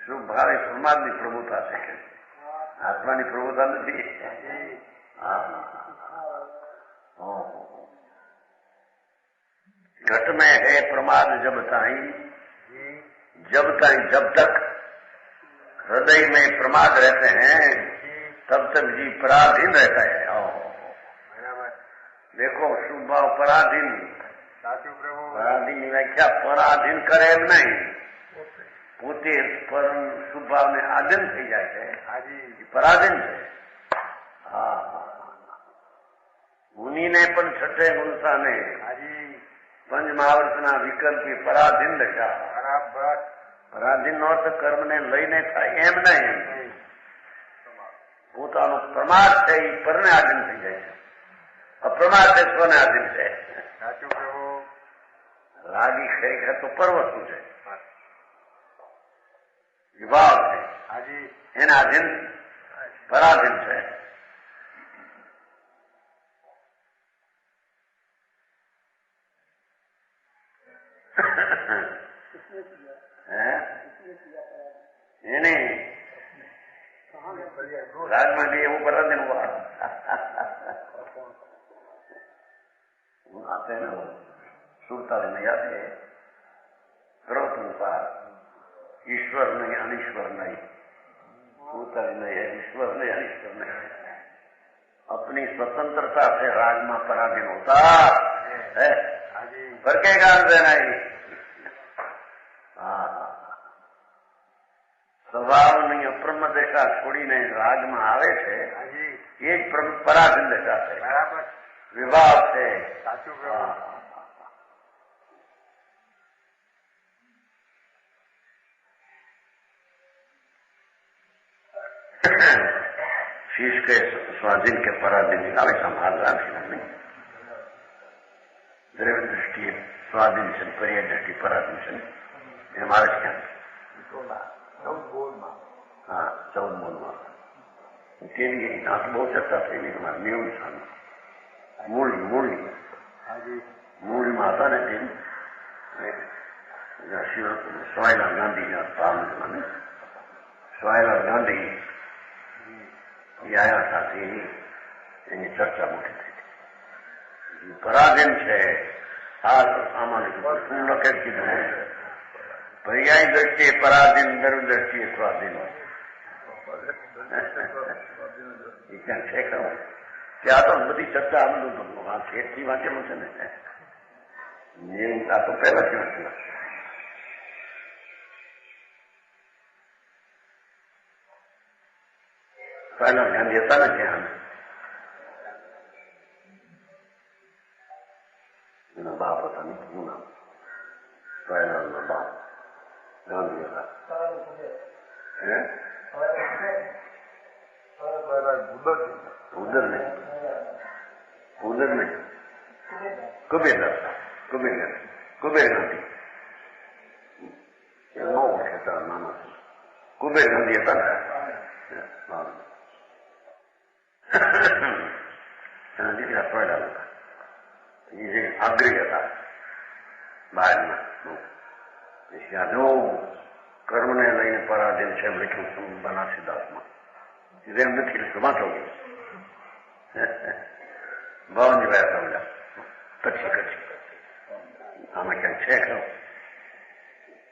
शुभ भावे परमात्मा प्रभुता से आत्मा की प्रभुता नहीं। घट में है प्रमाद जब ताई, जब तक हृदय में प्रमाद रहते हैं तब तक जी पराधीन रहता है। देखो शुभ भाव पराधीन, पराधीन व्याख्या पराधीन करे एम नहीं, પોતે પરમ શુભાવને આધીન થઈ જાય છે, પરાધીન છે। મુનિને પણ છઠ્ઠે ગુણસાને પંચ મહાવર્ષના વિકલ્પી પરાધીન દશા। પરાધીનનો અર્થ કર્મને લઈને થાય એમ નહીં, પોતાનો પ્રમાદ છે એ પરને આધીન થઈ જાય છે, અપ્રમાદ છે સ્વને આધીન છે। રાગી ખરેખર તો પરવસ્તુ છે, વિભાવ છે, એના આધીન પરાધીન છે। એને રાજમાં બી એવું પરાધીન હુआ आते हैं ना, सुनता नहीं आते क्रोध अनुसार ईश्वर नहीं अनिश्वर नहीं, सूत्र नहीं है, ईश्वर नहीं अनिश्वर नहीं, अपनी स्वतंत्रता से राग में पराधीन होता है। पर के कारण से नहीं, स्वभाव नहीं अप्रम दशा छोड़ी ने राग में आवे छे, ये पराधीन दशा है, विभाव है। शीश के स्वाधीन के पराधीन निकाले संभाल नहीं, द्रव्य दृष्टि स्वाधीन से पर्य दृष्टि पराधीन से हमारे क्या 14 मूल के लिए नाथ बहुत चर्चा थी हमारे नियम मूल माता ने दिन स्वाईलाल गांधी पालन स्वाईलाल गांधी आया था એની ચર્ચા મોટી થઈ હતી। પરાધીન છે આ સામાન્ય શું લખે કીધું, પર્યાય દ્રષ્ટિએ પરાધીન, દર્વ દ્રષ્ટિએ સ્વાધીન। એ ક્યાં છે ખબર કે આ તો બધી ચર્ચા આ બધું આ ખેતથી વાંચેલું છે ને, આ તો પહેલાથી વાંચેલું। स्वाईलाल गांधी હતા ને ત્યાં, એના બાપ હતા ને શું નામ, स्वाईलालના બાપ ગાંધી હતા। ઉદર નહીં કુબેર ગાંધી, એ ન ઓળખેતા નાના કુબેર ગાંધી હતા એના દીકરા પડ્યા હતા. એ જે આગ્રહી હતા બહારના જો કર્મને લઈને પરાધીન છે એમ લખ્યું બનાસીદાસમાં. એમ નથી લખ્યું વાંચો ભાવની વાત સમજા કચ્છી આમાં ક્યાંક છે ખરો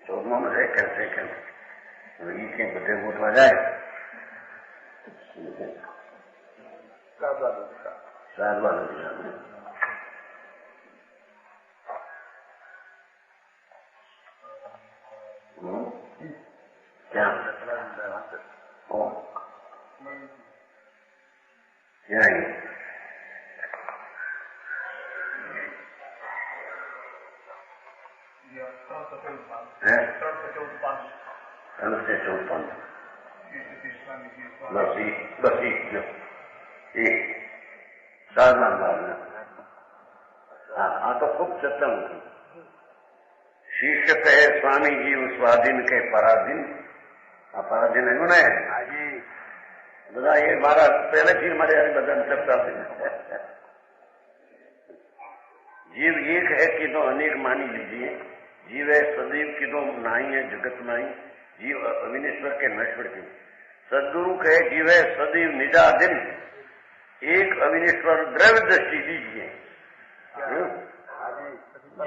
14માં છે ક્યાંક છે ક્યાંક એ ક્યાંક બધે ગોતવા જાય સારવાર નથી. ક્યાં આ તો ખૂબ સત્સંગ. શિષ્ય કહે સ્વામીજી સ્વાધીન કે પરાધીન. આ પરાધીન આવ્યું ને બધા એ મારા પહેલેથી મારે બધા ચર્ચા થઈ. जीव एक है कि तो अनेक मानी लीजिए. जीव है सदैव की तो नाही है जगत नाही. जीव अविनेश्वर के नश्वर के. सदगुरु कहे जीव है सदैव निजादिन. एक अविनेश्वर द्रव्य दृष्टि दीजिए.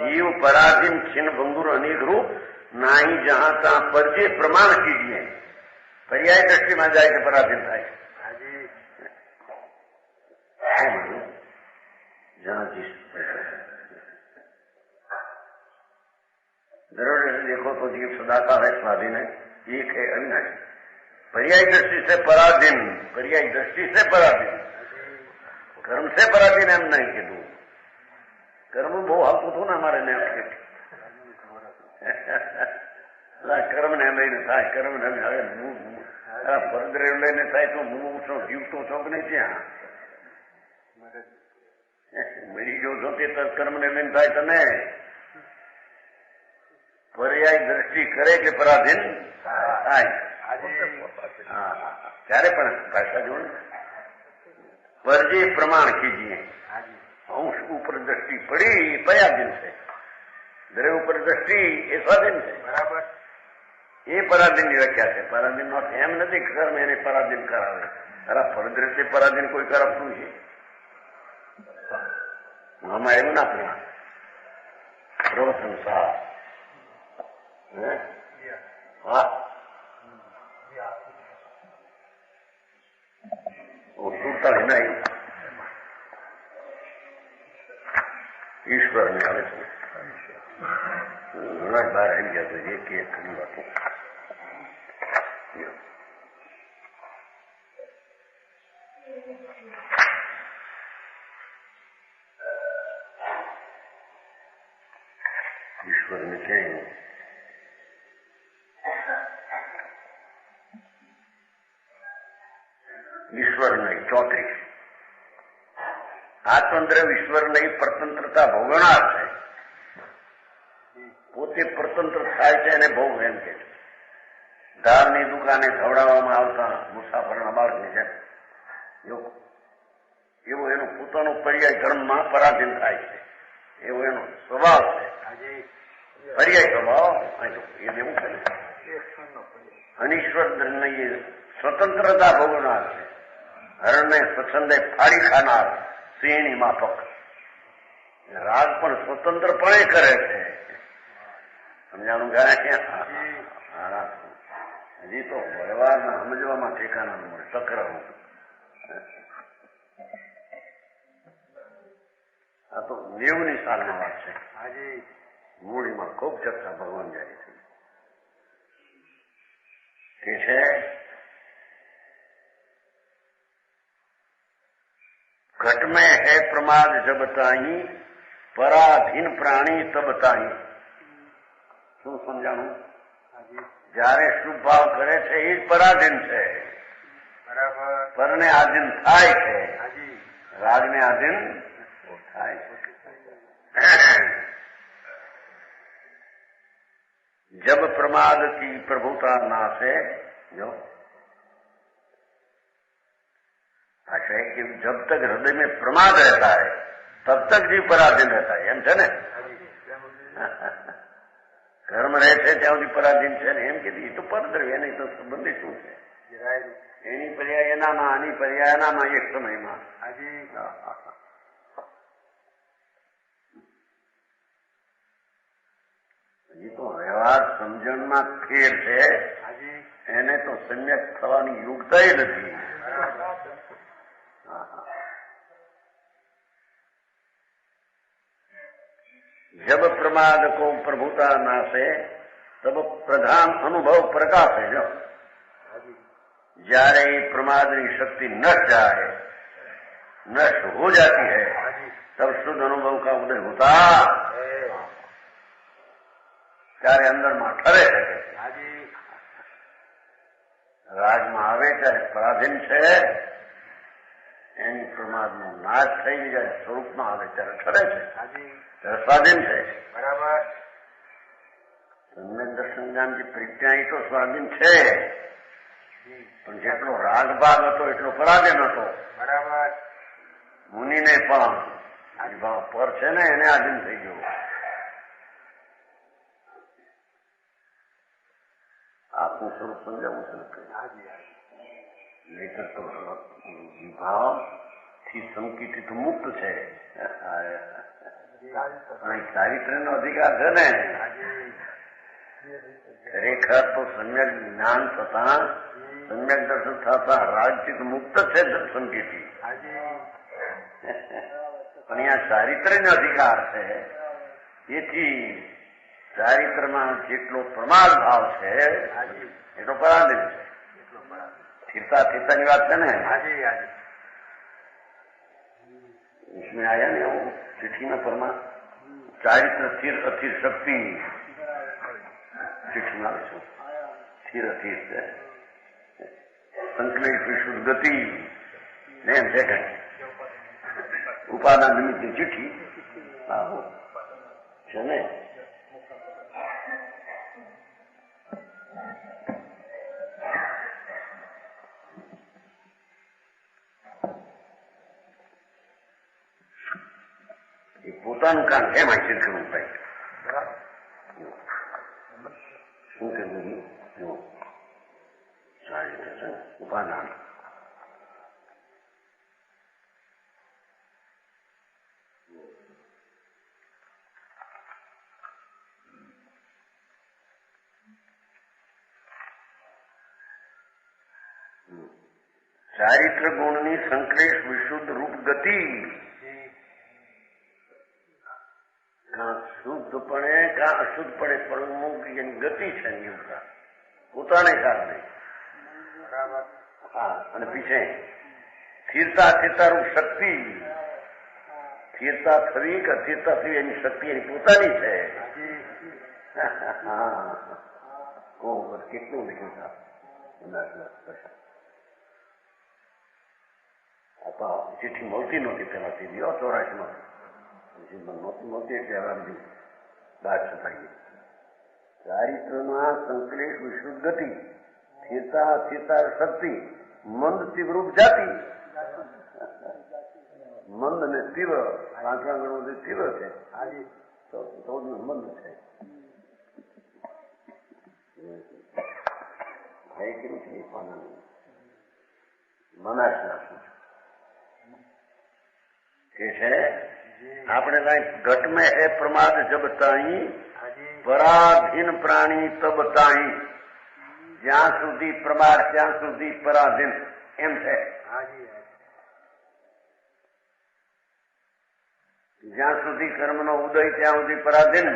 जीव पराधीन छिन्न भंगुर अनेक रूप नाही जहां तहां परिचय प्रमाण कीजिए. पर्याय दृष्टि में जाए के पराधीन થાય जहां जिस जरूर देखो तो जीव सदाता है स्वाधीन है. एक है अविनाशी. पर्याय दृष्टि से पराधीन. पर्याय दृष्टि से पराधीन. कर्म से पराधीन हम नहीं કીધું. કર્મ બહુ હાલતું હતું ને અમારે ને કર્મ ને લઈને થાય. કર્મ ને હવે પરદ્રેવ લઈને થાય તો હું છો જીવતો છો કે નહીં ત્યાં મરી ગયો છો તે કર્મ ને લઈને થાય તને. પર્યાય દ્રષ્ટિ કરે કે પરાધીન થાય. ત્યારે પણ ભાષા જોડે પરજે પ્રમાણ કીજીએ. અંશ ઉપર દ્રષ્ટિ પડી પરાધીન છે. દ્રવ્ય ઉપર દ્રષ્ટિ એ સ્વાધીન છે. બરાબર. એ પરાધીનની વ્યાખ્યા છે. પરાધીન નો એમ નથી કર્મ એને પરાધીન કરાવે. અરે પરદ્રષ્ટિ પરાધીન કોઈ કરાવતું છે આમાં એવું ના પડે. સંસાર સુતાળી નહીં ઈશ્વર ને આવે છે. ઘણા બહાર આવી ગયા તો એક ઘણી વાતો ઈશ્વર ને ક્યાંય ઈશ્વર નહીં. 34 આત્મદ્રવ ઈશ્વર નહીં પ્રતંત્રતા ભોગવનાર છે. પોતે પ્રતંત્ર થાય છે અને ભોગ એમ કે છે. ધારની દુકાને ખવડાવવામાં આવતા મુસાફરના બાળકને છે એવો એનો પોતાનો પર્યાય ધર્મમાં પરાધીન થાય છે. એવો એનો સ્વભાવ છે. પર્યાય સ્વભાવ એ એવું છે. અનિશ્વર નહીં સ્વતંત્રતા ભોગવનાર છે. હરણને સ્વચ્છંદે ફાડી ખાનાર સિંહની માફક. રાગ પણ સ્વતંત્રપણે કરે છે. સમજાણું ગયા ક્યાં? હજી તો વ્યવહારના સમજવામાં ઠેકાના ન મળે. ચક્ર આ તો 90ની સાલની વાત છે. મૂળીમાં ખૂબ ચર્ચા ભગવાન જાય છે કે છે घट में है प्रमाद जब ताही पराधीन प्राणी तब ताही. શું સમજાણું? જયારે શુભ ભાવ કરે છે એ જ પરાધીન છે. બરાબર. પરને આધીન થાય છે. રાગને આધીન થાય છે. जब प्रमाद की प्रभुता नाशे जो आशा है कि जब तक हृदय में प्रमाद रहता है तब तक जीव पराधीन रहता है, એમ છે ને? કર્મ રહે છે ત્યાં સુધી પરાધીન છે ને, એમ કીધી એ તો પરદ્રવ્ય, એની તો સંબંધી શું છે? એની પર્યાય એનામાં, આની પર્યાય એનામાં એક સમયમાં. હજી તો વ્યવહાર સમજણમાં ફેર છે, એને તો સમ્યક થવાની યોગ્યતા નથી. जब प्रमाद को प्रभुता नासे तब प्रधान अनुभव प्रकाशे. जो જ્યારે प्रमादनी शक्ति नष्ट जाए, नष्ट हो जाती है, तब शुद्ध अनुभव का उदय होता, ત્યારે અંદરમાં ઠરે છે. રાજમાં આવે ત્યારે પરાધીન છે, એની પ્રમાદનો નાશ થઈ જાય, સ્વરૂપમાં આવે ત્યારે ઠરે છે, સ્વાધીન છે. બરાબર. સમ્યક દર્શન જ્ઞાનથી પ્રજ્ઞા તો સ્વાધીન છે, પણ જેટલો રાગભાગ હતો એટલો પરાધીન હતો. બરાબર. મુનિને પણ પર છે ને એને આધીન થઈ ગયો. આપનું સ્વરૂપ સમજાવવું છે. નહીતર તો વિભાવથી સંકિત મુક્ત છે. ચારિત્ર નો અધિકાર છે ને. ખરેખર તો સમ્યક જ્ઞાન થતા, સમ્યક દર્શન થતા રાજચિત મુક્ત છે સંકિતિ. પણ અહીંયા ચારિત્ર નો અધિકાર છે. તેથી ચારિત્રમાં જેટલો પ્રમાદ ભાવ છે એટલો પરાધીન છે. સ્થિરતા સ્થિરતાની વાત છે ને. इसमें आया नहीं वो चिट्ठी में परमा चारित्र स्थिर अथिर शक्ति चिट्ठी में आवे स्थिर अथिर से संकलित विशुद्ध गति ने एम છે કઈ ઉપાદાન નિમિત્તની ચિઠ્ઠી છે ને. પોતાનું કામ કેમ હાસિલ કરવું ભાઈ? શું કરવું? સારી રીતે ઉપાદાન. ચારિત્ર ગુણની સંક્લેશ વિશુદ્ધ રૂપ ગતિ. કાં શુદ્ધપણે કાં અશુદ્ધપણે પરમુખ એની ગતિ છે નિયુક્તા પોતાને કારણે. બરાબર. હા, અને પીછે સ્થિરતા સ્થિરતારૂપ શક્તિ. સ્થિરતા થવી કે અસ્થિરતા થવી એની શક્તિ એની પોતાની છે. કેટલું લખ્યું ચિઠ્ઠી મળતી નહોતી પેલાથી 84 મળતી એટલે હવે બધી દાટ છપાઈ. ચારિત્રમાં સંકલેશ વિશુદ્ધ ગતિ, સ્થિરતા અસ્થિરતા શક્તિ, મંદ તીવ્ર જાતિ. મંદ ને તીવ્ર 5 ગણો તીવ્ર છે, 14 મંદ છે. કેવું છે મનાશના કે છે આપણે ઘટ में है प्रमाद जब ताई पराधीन प्राणी तब ताई. જ્યાં સુધી પ્રમાદ ત્યાં સુધી પરાધીન એમ છે. જ્યાં સુધી કર્મનો ઉદય ત્યાં સુધી પરાધીન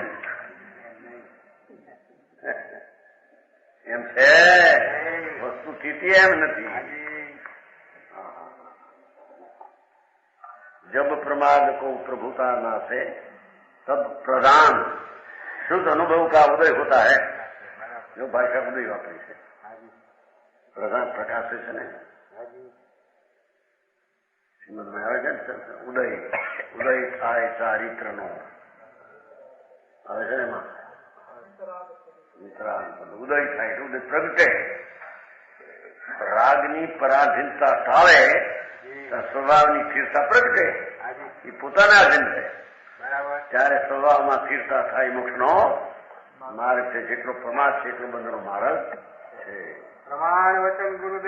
એમ છે. વસ્તુ સ્થિતિ એમ નથી. जब प्रमाद को प्रभुता नासे तब प्रधान शुद्ध अनुभव का उदय होता है. जो भाषा उदय वापरी है प्रधान प्रकाश है ने श्रीमद में આવે છે ઉદય. ઉદય થાય ચારિત્રનો આવે છે એમાં વિતરાગ ઉદય થાય એટલે ઉદય પ્રગટે. રાગની પરાધીનતા ટાળે તો સ્વભાવની સ્થિરતા પ્રગટે. હાજી એ પોતાના આધીન છે. બરાબર ત્યારે સ્વભાવમાં સ્થિરતા થાય મોક્ષનો માર્ગ છે. જેટલો પ્રમાદ છે એટલો બંધનો માર્ગ છે. પ્રમાણ વચન ગુરુ